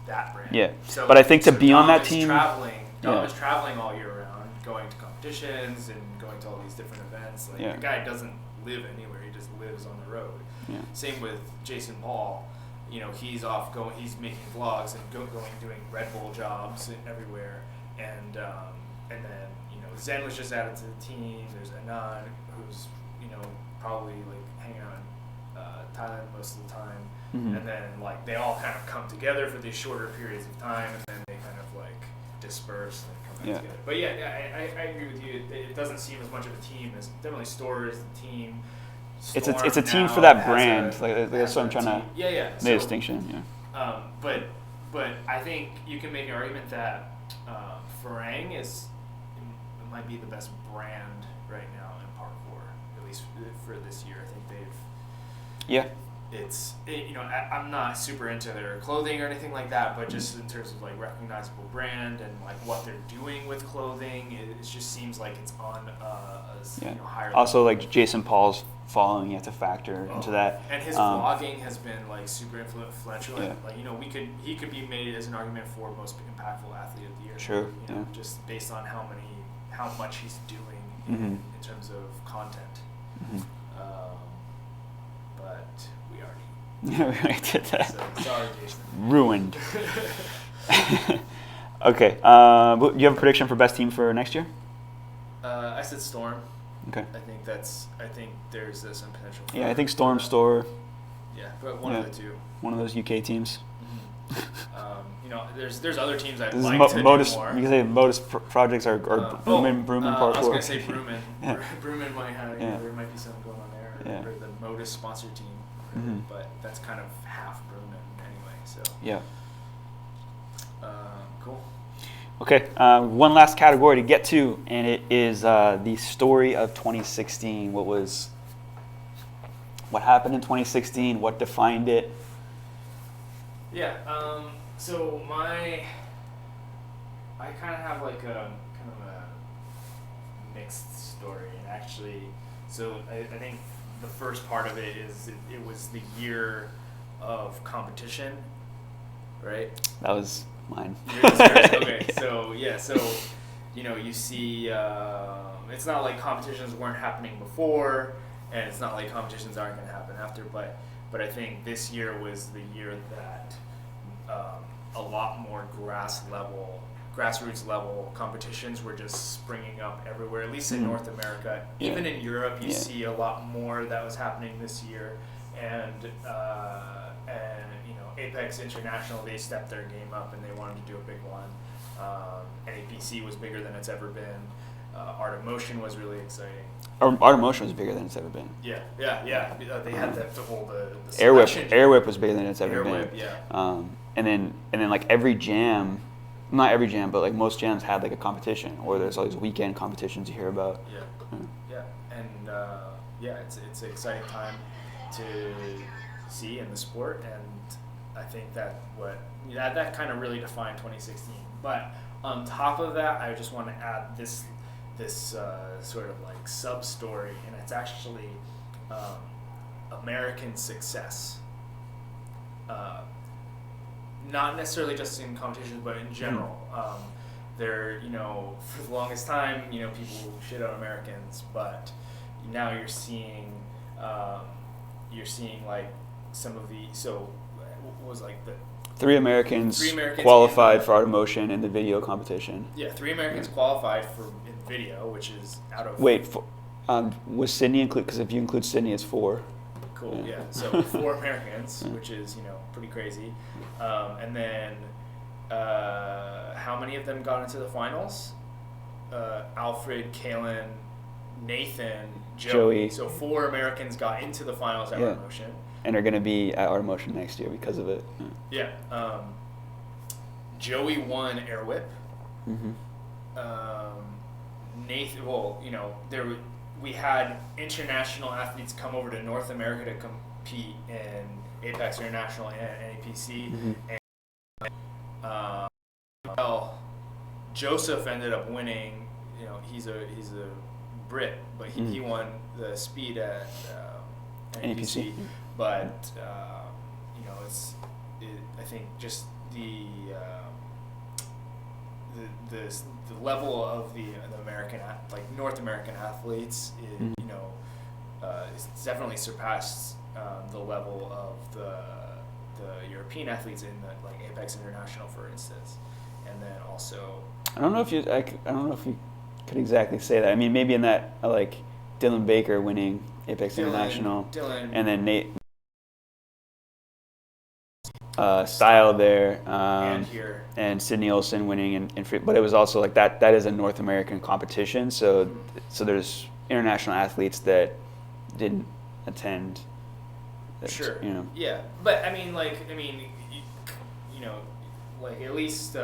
that brand. Yeah. So, but I think to be Dom on that is team, Dom is traveling all year round, going to competitions and going to all these different events. Like the guy doesn't live anywhere; he just lives on the road. Yeah. Same with Jason Paul. He's off going. He's making vlogs and going doing Red Bull jobs everywhere, and then Zen was just added to the team. There's Anand, who's probably like hanging out in Thailand most of the time, and then like they all kind of come together for these shorter periods of time, and then they kind of like disperse and come back together. But I agree with you. It doesn't seem as much of a team as definitely Store is the team. It's a team for that brand. That's what I'm trying to make a distinction. Yeah. But I think you can make an argument that Farang might be the best brand right now in parkour, at least for this year. I think they've. Yeah. I'm not super into their clothing or anything like that, but just in terms of like recognizable brand and like what they're doing with clothing, it just seems like it's on a higher level. Also, like Jason Paul's following, you have to factor into that. And his vlogging has been like super influential. Yeah. Like he could be made as an argument for most impactful athlete of the year. Sure. Just based on how much he's doing in terms of content. But we already did that. So, sorry, Jason. Ruined. Okay. Do you have a prediction for best team for next year? I said Storm. Okay. I think there's some potential. Yeah, I think Storm, Store. Yeah, but one of the two. One of those UK teams. There's other teams I'd like to do more. You can say Modus projects are Brooman Parkour. I was gonna say Brooman. Brooman might have. There might be something going on there. Or the Modus sponsor team. But that's kind of half Brooman anyway. So. Yeah. Cool. Okay, one last category to get to, and it is the story of 2016. What happened in 2016? What defined it? Yeah. So I kind of have like a mixed story, and actually, so I think the first part of it is it was the year of competition, right? That was mine. Okay, so you see, it's not like competitions weren't happening before, and it's not like competitions aren't going to happen after, but I think this year was the year that a lot more grassroots level competitions were just springing up everywhere, at least in North America. Even in Europe, you see a lot more that was happening this year, and Apex International, they stepped their game up and they wanted to do a big one. NAPC was bigger than it's ever been, Art of Motion was really exciting. Art of Motion was bigger than it's ever been. Yeah. They had the whole the Air Whip was bigger than it's ever been. Whip, yeah. And then like every jam, not every jam, but like most jams had like a competition, or there's all these weekend competitions you hear about. And it's an exciting time to see in the sport, and I think that kind of really defined 2016. But on top of that, I just want to add this sort of like sub story, and it's actually American success. Not necessarily just in competitions, but in general. There, for the longest time, people shit on Americans, but now you're seeing like some of what was like the Three Americans qualified for Art of Motion in the video competition. Yeah, 3 Americans qualified in video, which is out of... Wait, was Sydney included? Because if you include Sydney, it's 4. Cool, yeah. So 4 Americans, which is, pretty crazy. And then how many of them got into the finals? Alfred, Kalen, Nathan, Joey. So 4 Americans got into the finals at Art of Motion. And are going to be at Art of Motion next year because of it. Yeah. Joey won Air Whip. Nathan, we had international athletes come over to North America to compete in Apex International and NAPC. And Joseph ended up winning. He's a Brit, but he won the speed at NAPC. But I think just the level of the American, like North American athletes, it's definitely surpassed the level of the European athletes in like Apex International, for instance, and then also. I don't know if you could exactly say that. I mean, maybe in that like Dylan Baker winning Apex International, and then Nate. Style there, and Sydney Olsen winning in free, but it was also like that is a North American competition, so there's international athletes that didn't attend. Sure. Yeah, but I mean, like at least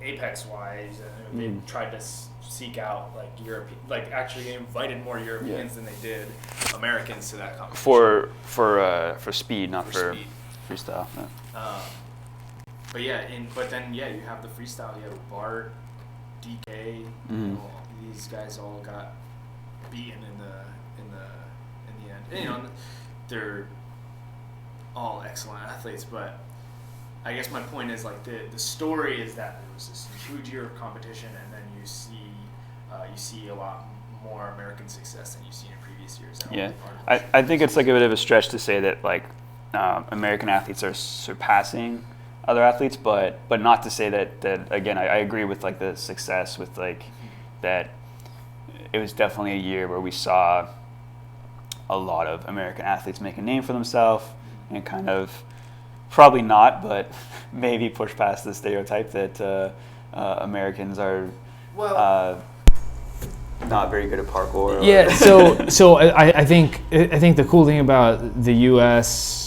Apex wise, they tried to seek out like European, like actually invited more Europeans than they did Americans to that competition. For speed, not for speed. Freestyle. Yeah. But then you have the freestyle. You have Bart, DK. These guys all got beaten in the end. And, they're all excellent athletes. But I guess my point is like the story is that there was this huge year of competition, and then you see a lot more American success than you've seen in previous years. Yeah, I think it's like a bit of a stretch to say that like. American athletes are surpassing other athletes, but not to say that again, I agree with like the success with like that. It was definitely a year where we saw a lot of American athletes make a name for themselves and kind of probably not, but maybe push past the stereotype that Americans are not very good at parkour. Yeah, so I think the cool thing about the U.S.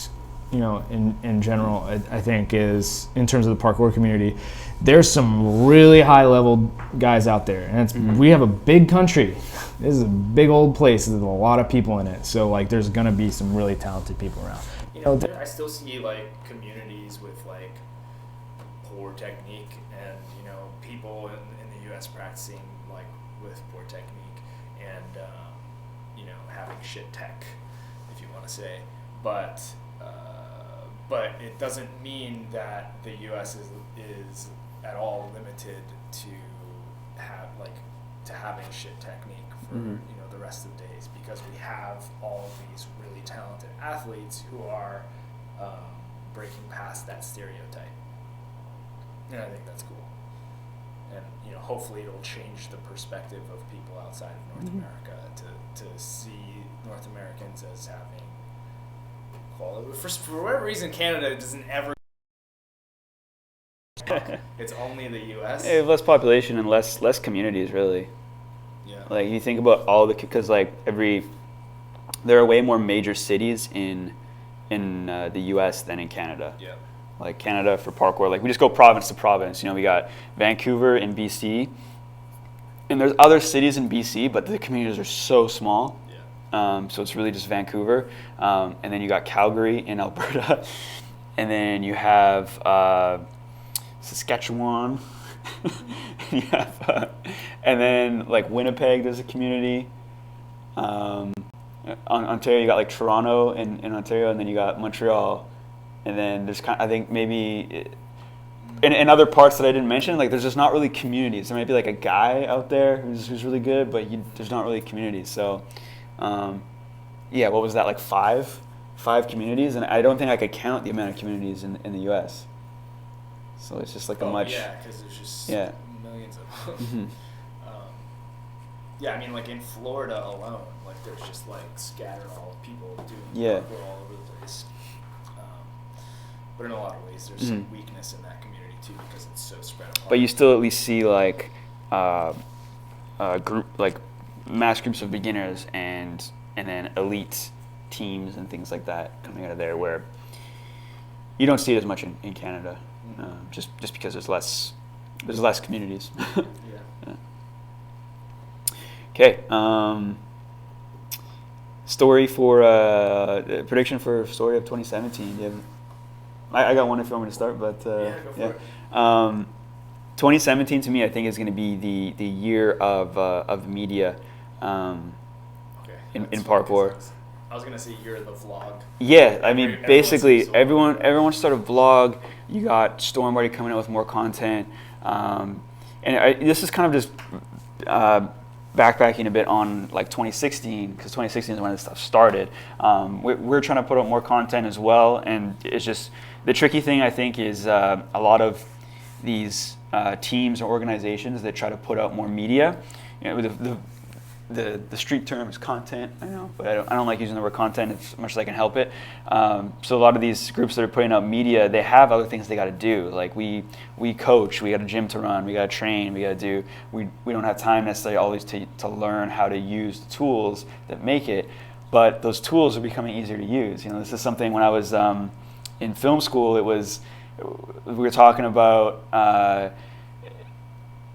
in general, I think is in terms of the parkour community, there's some really high level guys out there, and we have a big country. This is a big old place. There's a lot of people in it, so like there's gonna be some really talented people around. I still see like communities with like poor technique, and people in the U.S. practicing like with poor technique, and having shit tech, if you want to say, but it doesn't mean that the U.S. is at all limited to having shit technique for the rest of the days, because we have all of these really talented athletes who are breaking past that stereotype, and I think that's cool. And hopefully it'll change the perspective of people outside of North America to see North Americans as having quality. For whatever reason, Canada doesn't ever. It's only the U.S. Less population and less communities, really. Like you think about all the, because like there are way more major cities in the U.S. than in Canada. Yeah. Like Canada for parkour, like we just go province to province. You know, we got Vancouver in BC, and there's other cities in BC, but the communities are so small. Yeah. So it's really just Vancouver, and then you got Calgary in Alberta, and then you have Saskatchewan, you have, and then like Winnipeg, there's a community. Ontario, you got like Toronto in Ontario, and then you got Montreal, and then there's I think maybe in other parts that I didn't mention, like there's just not really communities. There might be like a guy out there who's really good, but there's not really communities. So, yeah, what was that, like five communities? And I don't think I could count the amount of communities in the U.S. So it's just like a much. Yeah, because there's just millions of them. Mm-hmm. Yeah, I mean, like in Florida alone, like there's just like scattered all people doing parkour all over the place. But in a lot of ways, there's some weakness in that community too because it's so spread apart. But you still at least see like group, like mass groups of beginners and then elite teams and things like that coming out of there, where you don't see it as much in Canada, just because there's less communities. Yeah. Okay. Story for prediction for story of 2017. Do you have, I got one if you want me to start, but go for it. 2017 to me, I think is going to be the year of media in parkour. I was gonna say year of the vlog. Yeah, I mean basically everyone started a vlog. You got Storm already coming out with more content, and this is kind of just backpacking a bit on like 2016, because 2016 is when this stuff started. We're trying to put out more content as well, and it's just the tricky thing I think is a lot of these teams or organizations that try to put out more media. You know, the street term is content, I know, but I don't like using the word content as much as I can help it. So a lot of these groups that are putting out media, they have other things they got to do. Like we coach, we got a gym to run, we got to train, we got to do. We don't have time necessarily always to learn how to use the tools that make it, but those tools are becoming easier to use. You know, this is something when I was in film school, we were talking about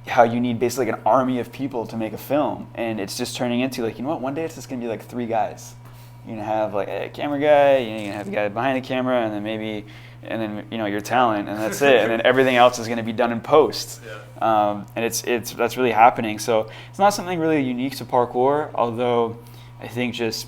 how you need basically like an army of people to make a film, and it's just turning into like, you know what, one day it's just gonna be like 3 guys. You're gonna have like a camera guy, you're gonna have the guy behind the camera, and then you know your talent, and that's it, and then everything else is gonna be done in post. Yeah. And that's really happening. So it's not something really unique to parkour, although I think just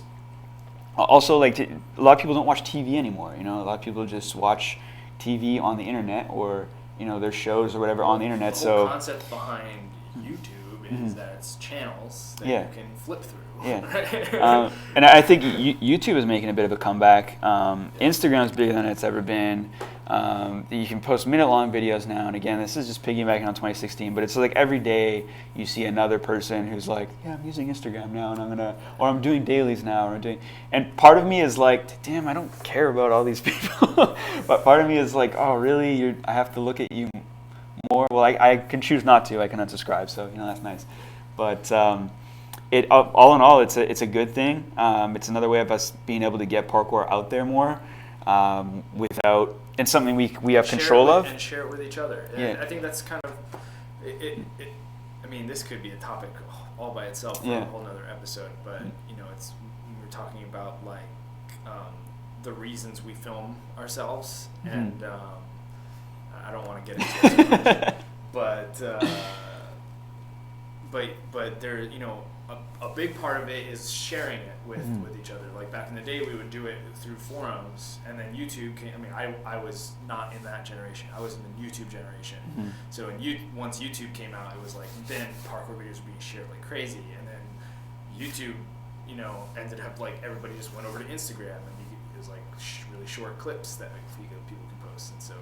also like a lot of people don't watch TV anymore. You know, a lot of people just watch TV on the internet, or you know, their shows or whatever on the internet. The whole concept behind YouTube is that it's channels that you can flip through. Yeah. And I think YouTube is making a bit of a comeback. Instagram's bigger than it's ever been. You can post minute-long videos now, and again, this is just piggybacking on 2016, but it's like every day you see another person who's like, yeah, I'm using Instagram now, and I'm doing dailies now, and part of me is like, damn, I don't care about all these people, but part of me is like, oh, really? I have to look at you more? Well, I can choose not to. I can unsubscribe, so you know that's nice. But all in all, it's a good thing. It's another way of us being able to get parkour out there more without. It's something we have control of. And share it with each other. And I think that's kind of it. I mean, this could be a topic all by itself for a whole nother episode. But you know, we're talking about like the reasons we film ourselves, and I don't want to get into it too much, but there, you know. A big part of it is sharing it with each other. Like back in the day, we would do it through forums, and then YouTube came. I mean, I was not in that generation. I was in the YouTube generation. So once YouTube came out, it was like then parkour videos were being shared like crazy, and then YouTube, you know, ended up like everybody just went over to Instagram, and it was like really short clips that people can post, and so.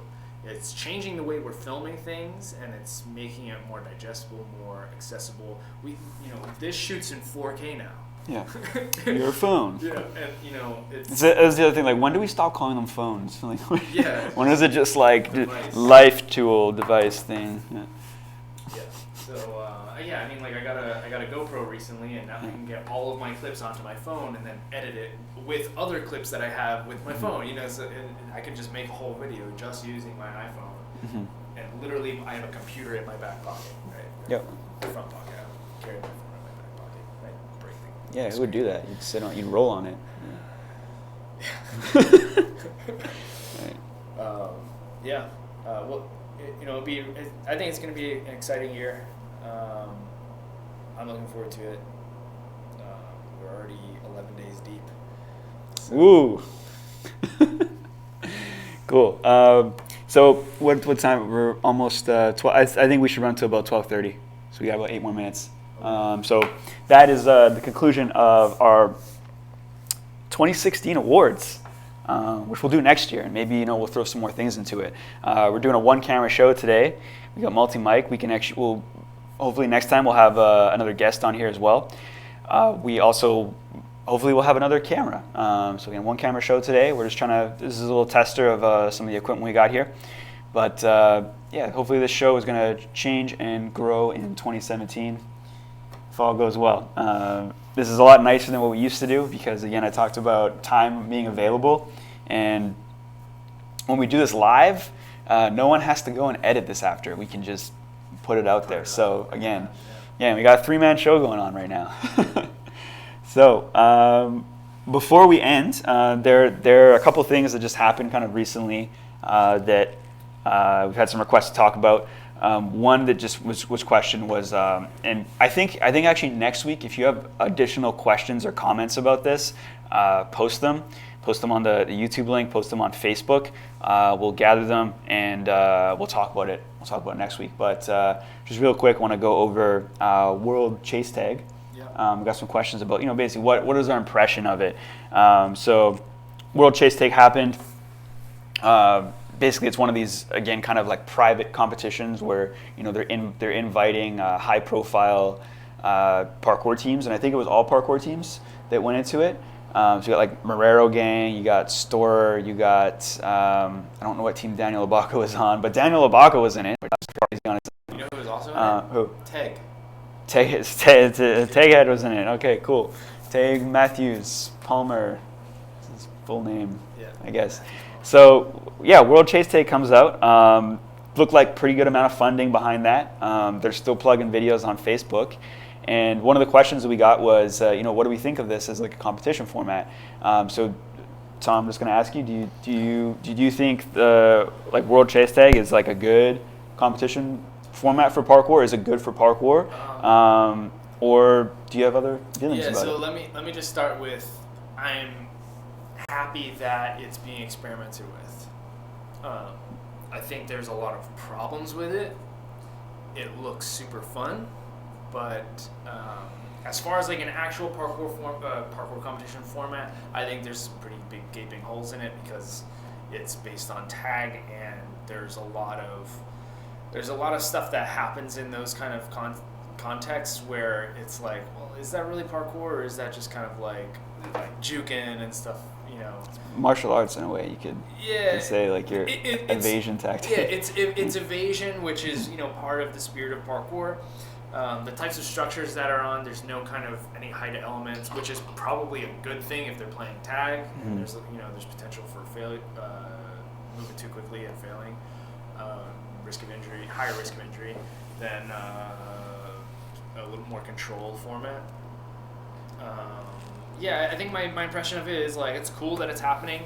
It's changing the way we're filming things, and it's making it more digestible, more accessible. This shoots in 4K now. Yeah, your phone. Yeah, and you know, it's the other thing. Like, when do we stop calling them phones? Like, yeah. When is it just like life tool device thing? Yeah. Yeah. So Yeah, I mean, like I got a GoPro recently, and now I can get all of my clips onto my phone and then edit it with other clips that I have with my phone. You know, so I can just make a whole video just using my iPhone. And literally, I have a computer in my back pocket, right? Yep. Front pocket. I carry my phone in my back pocket. Right? Break things. Yeah, who would do that? You'd sit on, you'd roll on it. Right. Yeah. Well, I think it's going to be an exciting year. I'm looking forward to it. We're already 11 days deep. So. Woo! Cool. So what time? We're almost 12. I think we should run to about 12:30. So we got about 8 more minutes. So that is the conclusion of our 2016 awards, which we'll do next year, and maybe we'll throw some more things into it. We're doing a 1-camera show today. We got multi-mic. We can actually, hopefully next time we'll have another guest on here as well. We also hopefully we'll have another camera. So again, 1-camera show today. We're just trying to. This is a little tester of some of the equipment we got here, but yeah, hopefully this show is going to change and grow in 2017 if all goes well. This is a lot nicer than what we used to do because, again, I talked about time being available. And when we do this live, no one has to go and edit this after. We can just put it out there. So, again, yeah, we got a 3-man show going on right now. So, before we end, there are a couple things that just happened kind of recently that we've had some requests to talk about. One that just was questioned was, and I think actually next week, if you have additional questions or comments about this, post them on the YouTube link, post them on Facebook. We'll gather them and we'll talk about it. We'll talk about it next week. But just real quick, I want to go over World Chase Tag. Yeah. We got some questions about, basically what is our impression of it. So World Chase Tag happened. Basically, it's one of these, again, kind of like private competitions where they're inviting high-profile parkour teams, and I think it was all parkour teams that went into it. So you got like Marrero Gang, you got Storer, you got I don't know what team Daniel Abaca was on, but Daniel Abaca was in it. You know who was also in it? Who? Tag. Taghead was in it. Okay, cool. Tag Matthews Palmer. That's his full name, I guess. So yeah, World Chase Tag comes out. Looked like pretty good amount of funding behind that. They're still plugging videos on Facebook. And one of the questions that we got was, what do we think of this as like a competition format? So Tom, I'm just going to ask you, do you think the World Chase Tag is like a good competition format for parkour? Is it good for parkour? Or do you have other feelings about it? Yeah, so let me just start with, I'm happy that it's being experimented with. I think there's a lot of problems with it. It looks super fun, but as far as like an actual parkour competition format, I think there's some pretty big gaping holes in it because it's based on tag, and there's a lot of stuff that happens in those kind of contexts where it's like, well, is that really parkour, or is that just kind of like juking and stuff? Martial arts in a way, you could say, like your evasion tactic. Yeah, it's evasion, which is part of the spirit of parkour. The types of structures that are on, there's no kind of any height elements, which is probably a good thing if they're playing tag. Mm-hmm. There's potential for failure, moving too quickly and failing, higher risk of injury than a little more controlled format. Yeah, I think my impression of it is like it's cool that it's happening.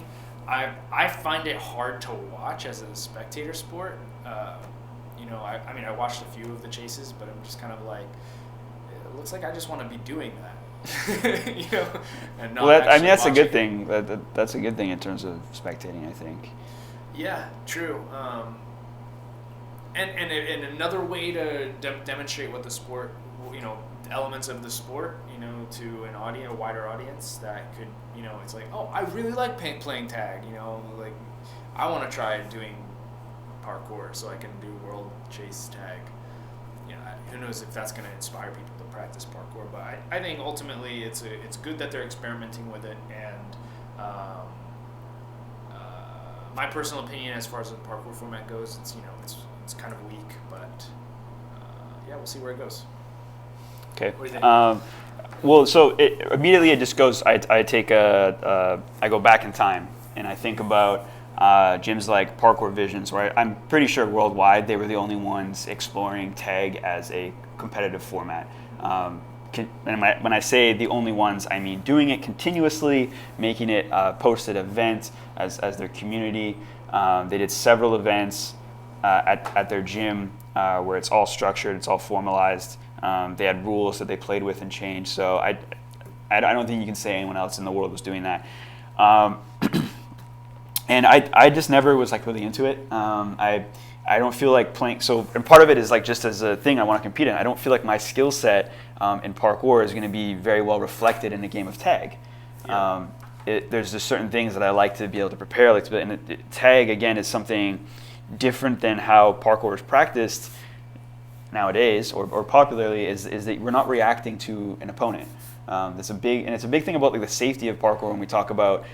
I find it hard to watch as a spectator sport. I watched a few of the chases, but I'm just kind of like, it looks like I just want to be doing that. And not that's watching. A good thing. That's a good thing in terms of spectating, I think. Yeah, true. And another way to demonstrate what the sport, elements of the sport, to a wider audience that could, it's like, oh, I really like playing tag, like I want to try doing parkour so I can do World Chase Tag. Who knows if that's going to inspire people to practice parkour, but I think ultimately it's good that they're experimenting with it, and my personal opinion as far as the parkour format goes, it's kind of weak, but yeah, we'll see where it goes. Okay. What do you think? Well, so immediately it just goes. I go back in time and I think about gyms like Parkour Visions, where I'm pretty sure worldwide they were the only ones exploring tag as a competitive format. And when I say the only ones, I mean doing it continuously, making it a posted event as their community. They did several events at their gym where it's all structured, it's all formalized. They had rules that they played with and changed. So I don't think you can say anyone else in the world was doing that. And I just never was like really into it. I don't feel like playing. So, and part of it is like just as a thing I want to compete in. I don't feel like my skill set in parkour is going to be very well reflected in a game of tag. Yeah. There's just certain things that I like to be able to prepare. And tag again is something different than how parkour is practiced nowadays or popularly. Is that we're not reacting to an opponent. It's a big thing about like the safety of parkour when we talk about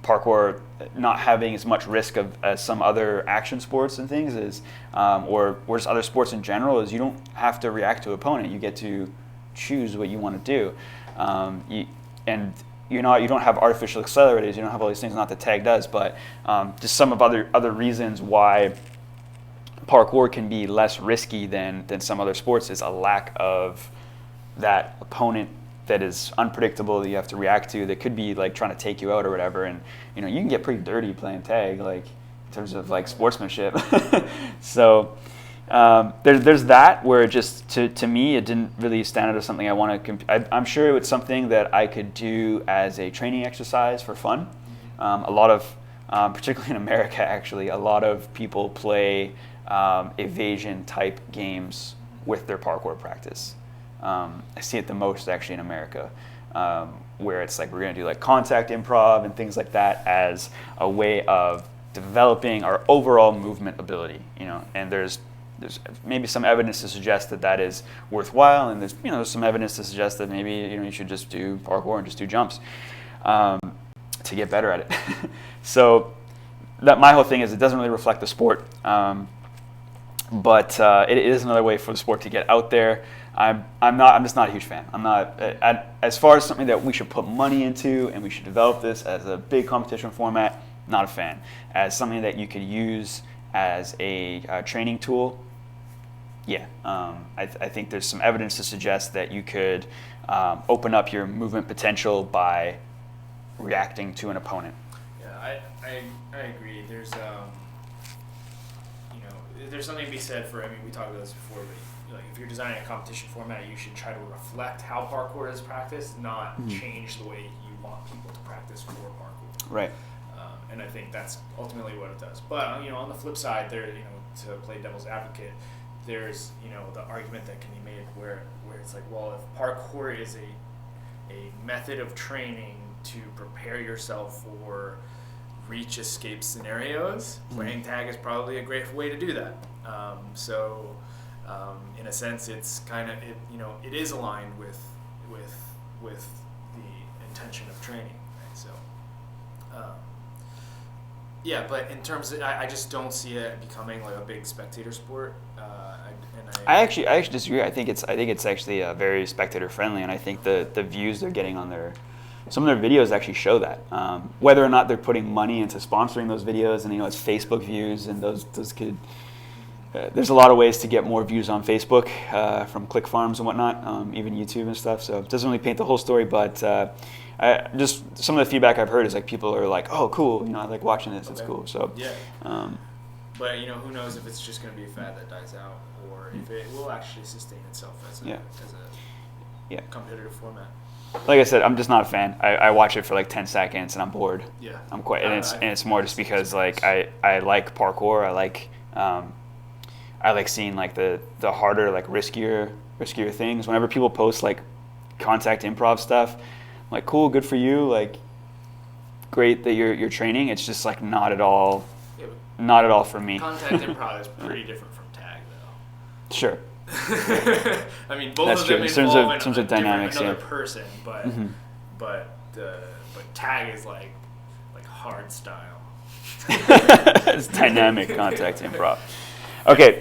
parkour not having as much risk as some other action sports and things is, or just other sports in general, is you don't have to react to an opponent. You get to choose what you want to do, you don't have artificial accelerators. You don't have all these things. Not that tag does, but just some of other reasons why parkour can be less risky than some other sports is a lack of that opponent that is unpredictable that you have to react to, that could be like trying to take you out or whatever. And you can get pretty dirty playing tag, like in terms of like sportsmanship. So there's that where it just to me it didn't really stand out as something I want to I'm sure it's something that I could do as a training exercise for fun. A lot of particularly in America actually, a lot of people play evasion type games with their parkour practice. I see it the most actually in America, where it's like we're going to do like contact improv and things like that as a way of developing our overall movement ability, and there's maybe some evidence to suggest that is worthwhile, and there's some evidence to suggest that maybe you should just do parkour and just do jumps to get better at it. So that my whole thing is it doesn't really reflect the sport, but it is another way for the sport to get out there. I'm just not a huge fan. I'm not as far as something that we should put money into and we should develop this as a big competition format. Not a fan. As something that you could use as a training tool. Yeah, I think there's some evidence to suggest that you could open up your movement potential by reacting to an opponent. Yeah, I agree. There's there's something to be said for. I mean, we talked about this before, but like if you're designing a competition format, you should try to reflect how parkour is practiced, not change the way you want people to practice for parkour. Right. And I think that's ultimately what it does. But on the flip side, there to play devil's advocate, there's the argument that can be made where it's like, well, if parkour is a method of training to prepare yourself for reach escape scenarios, playing tag is probably a great way to do that. So in a sense, it's kind of it is aligned with the intention of training, right? So yeah, but in terms of, I just don't see it becoming like a big spectator sport. I actually disagree. I think it's actually very spectator friendly, and I think the views they're getting on some of their videos actually show that. Whether or not they're putting money into sponsoring those videos, and it's Facebook views, and those could. There's a lot of ways to get more views on Facebook from click farms and whatnot, even YouTube and stuff. So it doesn't really paint the whole story, but just some of the feedback I've heard is like people are like, "Oh, cool! I like watching this. It's cool." So yeah. But who knows if it's just going to be a fad that dies out, or if it will actually sustain itself as a competitive format. Like I said, I'm just not a fan. I watch it for like 10 seconds and I'm bored. Yeah. I'm quite, and it's more just because like I like parkour. I like seeing like the harder, like riskier things. Whenever people post like contact improv stuff, I'm like, cool, good for you. Like, great that you're training. It's just like not at all for me. Contact improv is pretty different from tag, though. Sure. I mean, both That's of them true. involve In terms of dynamics, another person, but tag is like hard style. It's dynamic contact improv. Okay,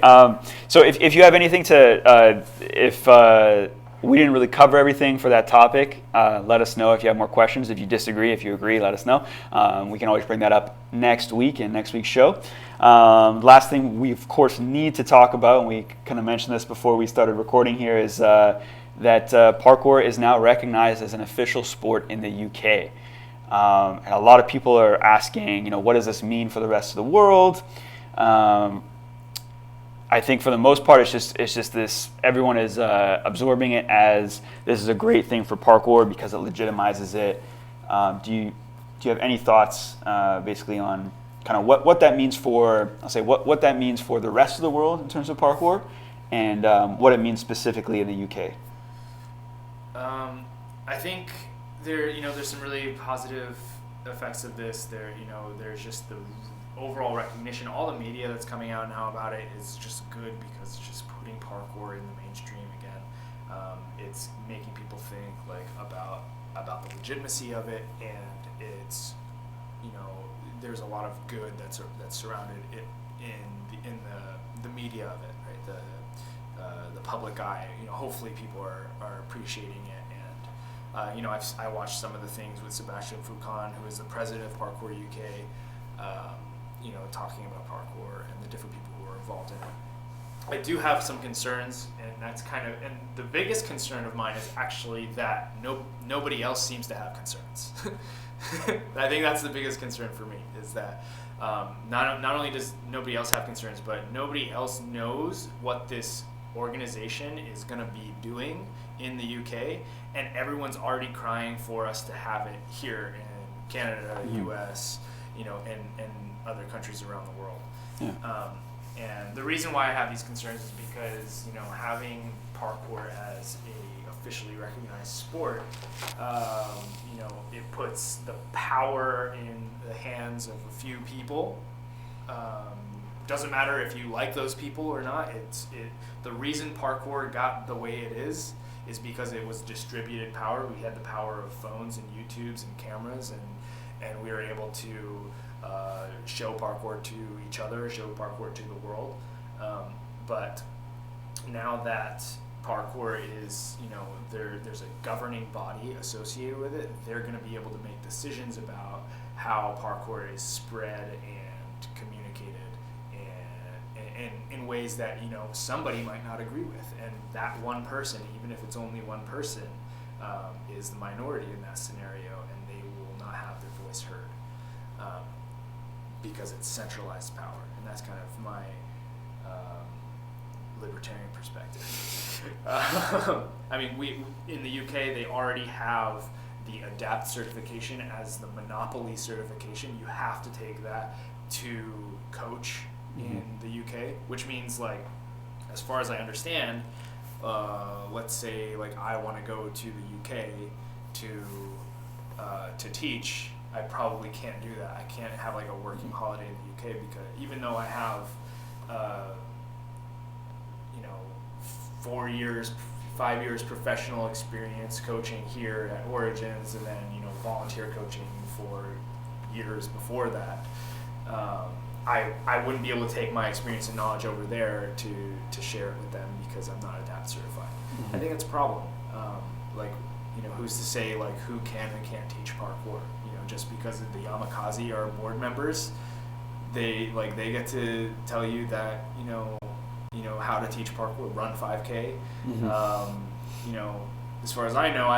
so if you have anything to we didn't really cover everything for that topic. Let us know if you have more questions. If you disagree, if you agree, let us know. We can always bring that up next week in next week's show. Last thing we, of course, need to talk about, and we kind of mentioned this before we started recording here, is that parkour is now recognized as an official sport in the UK. And a lot of people are asking, what does this mean for the rest of the world? I think for the most part, it's just this. Everyone is absorbing it as this is a great thing for parkour because it legitimizes it. Do you have any thoughts, basically, on kind of what that means for? I'll say what that means for the rest of the world in terms of parkour, and what it means specifically in the UK. I think there's some really positive effects of this. There's just the overall recognition. All the media that's coming out now about it is just good because it's just putting parkour in the mainstream again. It's making people think about the legitimacy of it, and it's there's a lot of good that's surrounded it in the media of it, right? The public eye. Hopefully people are appreciating it, and I watched some of the things with Sebastian Foucan, who is the president of Parkour UK. Talking about parkour and the different people who are involved in it. I do have some concerns, and the biggest concern of mine is actually that nobody else seems to have concerns. I think that's the biggest concern for me, is that not only does nobody else have concerns, but nobody else knows what this organization is going to be doing in the UK, and everyone's already crying for us to have it here in Canada, US, and other countries around the world. Yeah. And the reason why I have these concerns is because, having parkour as a officially recognized sport, it puts the power in the hands of a few people. Doesn't matter if you like those people or not. The reason parkour got the way it is because it was distributed power. We had the power of phones and YouTubes and cameras, and we were able to show parkour to each other, show parkour to the world. But now that parkour is, there's a governing body associated with it, they're going to be able to make decisions about how parkour is spread and communicated and in ways that, somebody might not agree with. And that one person, even if it's only one person, is the minority in that scenario, and they will not have their voice heard. Because it's centralized power, and that's kind of my libertarian perspective. We in the UK, they already have the ADAPT certification as the monopoly certification. You have to take that to coach in the UK, which means, as far as I understand, let's say I want to go to the UK to teach. I probably can't do that. I can't have a working holiday in the UK, because even though I have 5 years professional experience coaching here at Origins, and then volunteer coaching for years before that, I wouldn't be able to take my experience and knowledge over there to share it with them because I'm not ADAPT certified. I think that's a problem. Who's to say who can and can't teach parkour? Just because the Yamakaze are board members, they get to tell you that how to teach parkour, run 5K. As far as I know,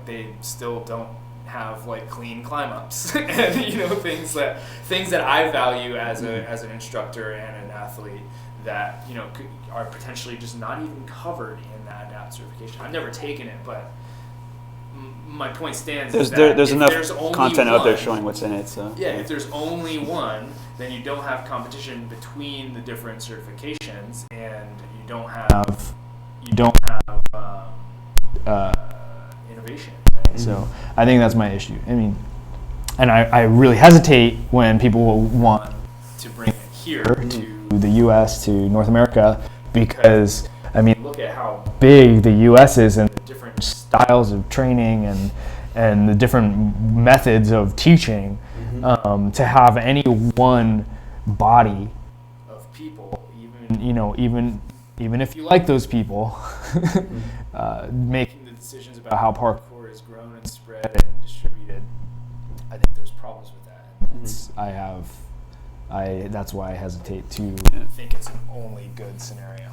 they still don't have clean climb ups and things that I value as an instructor and an athlete that are potentially just not even covered in that ADAPT certification. I've never taken it, but my point stands. There's enough content out there showing what's in it. So if there's only one, then you don't have competition between the different certifications, and you don't have innovation. Right? So I think that's my issue. And I really hesitate when people want to bring it here to the U.S., to North America, because look at how big the U.S. is, and the different styles of training and the different methods of teaching. To have any one body of people, even even if you like those people, making the decisions about how parkour is grown and spread and distributed, I think there's problems with that. And that's why I hesitate to think it's an only good scenario.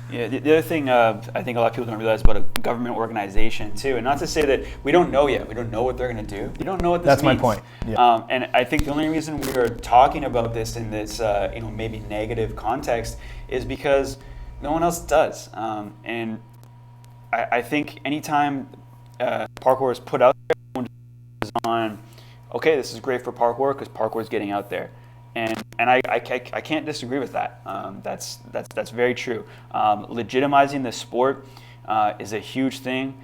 Yeah, the other thing I think a lot of people don't realize about a government organization too, and not to say that we don't know yet, we don't know what they're going to do, we don't know what this That's means. my point. Yeah. And I think the only reason we are talking about this in this maybe negative context is because no one else does. And I think anytime parkour is put out there, everyone is on, okay, this is great for parkour because parkour is getting out there. And I can't disagree with that. That's very true. Legitimizing the sport is a huge thing.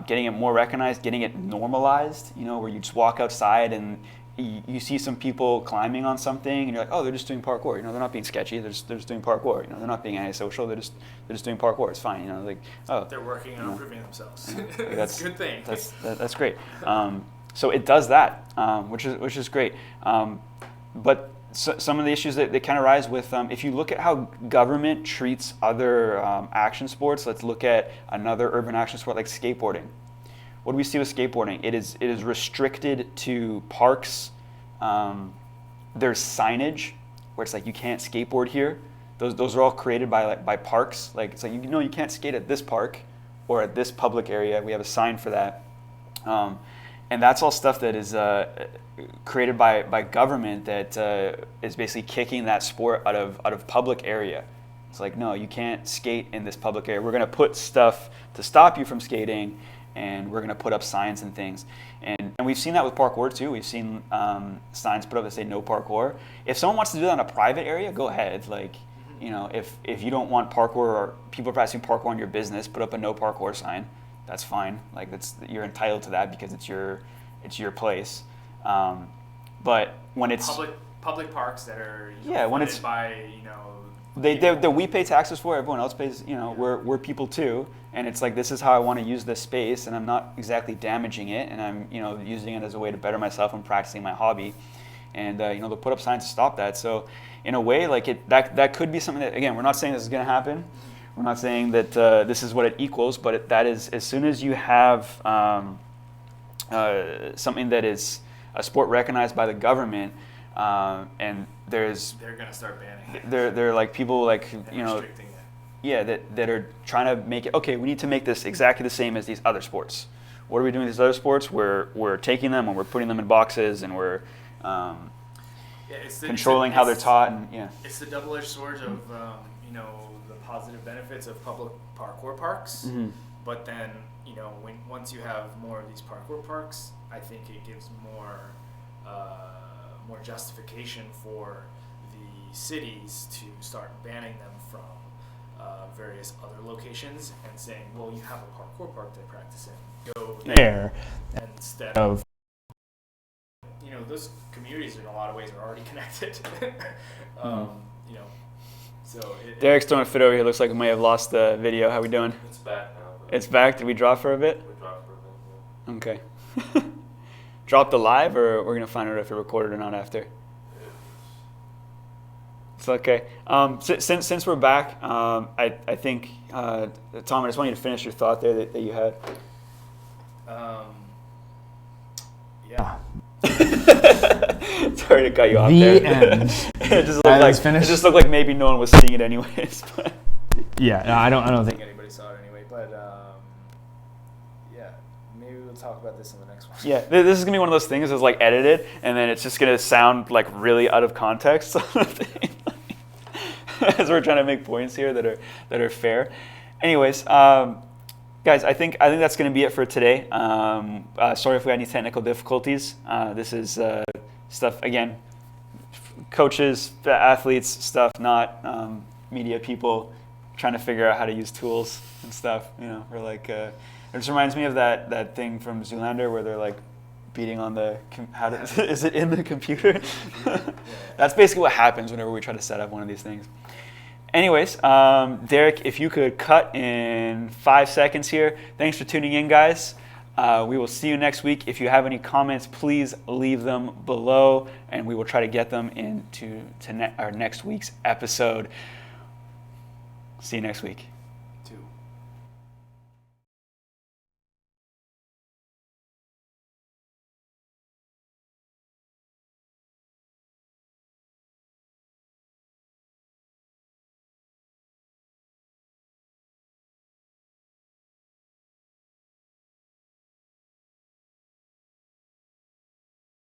Getting it more recognized, getting it normalized. Where you just walk outside and you see some people climbing on something, and you're like, oh, they're just doing parkour. They're not being sketchy. They're just doing parkour. They're not being antisocial. They're just doing parkour. It's fine. They're working on improving themselves. That's a good thing. That's great. So it does that, which is great. But some of the issues that kind of rise with, if you look at how government treats other action sports, let's look at another urban action sport like skateboarding. What do we see with skateboarding? It is restricted to parks. There's signage where it's like you can't skateboard here. Those are all created by parks. Like it's like you can't skate at this park or at this public area. We have a sign for that. And that's all stuff that is created by government that is basically kicking that sport out of public area. It's like, no, you can't skate in this public area. We're going to put stuff to stop you from skating, and we're going to put up signs and things. And we've seen that with parkour too. We've seen signs put up that say no parkour. If someone wants to do that in a private area, go ahead. Like, if you don't want parkour or people practicing parkour on your business, put up a no parkour sign. That's fine. Like you're entitled to that because it's your place. But when it's public parks that are when it's by we pay taxes for, everyone else pays. We're people too, and it's like, this is how I want to use this space, and I'm not exactly damaging it, and I'm using it as a way to better myself and practicing my hobby, and they'll put up signs to stop that. So in a way, like that could be something that, again, we're not saying this is going to happen. We're not saying that this is what it equals, but that is, as soon as you have something that is a sport recognized by the government, and they're going to start banning it. They're like people like restricting it. Yeah, that are trying to make it, okay, we need to make this exactly the same as these other sports. What are we doing with these other sports? We're taking them and we're putting them in boxes, and we're controlling how they're taught, and it's the double-edged sword of the positive benefits of public parkour parks, but then once you have more of these parkour parks, I think it gives more justification for the cities to start banning them from various other locations and saying, well, you have a parkour park to practice in, go there, instead of those communities in a lot of ways are already connected. So Derek's throwing a fit over here. Looks like we may have lost the video. How we doing? It's back now. It's back. Did we drop for a bit? We dropped for a bit, yeah. Okay. Drop the live, or we're gonna find out if it recorded or not after. It's okay. Since we're back, I think Tom, I just want you to finish your thought there that you had. Yeah. Sorry to cut you off The there. end. It just looked like maybe no one was seeing it anyways. But. Yeah, no, I don't think anybody saw it anyway. But maybe we'll talk about this in the next one. Yeah, this is gonna be one of those things that's like edited, and then it's just gonna sound like really out of context. As we're trying to make points here that are fair. Anyways, guys, I think that's going to be it for today. Sorry if we had any technical difficulties. This is stuff, again, coaches, athletes stuff, not media people trying to figure out how to use tools and stuff. We're like, it just reminds me of that thing from Zoolander where they're like beating on the, is it in the computer? That's basically what happens whenever we try to set up one of these things. Anyways, Derek, if you could cut in 5 seconds here. Thanks for tuning in, guys. We will see you next week. If you have any comments, please leave them below, and we will try to get them into our next week's episode. See you next week.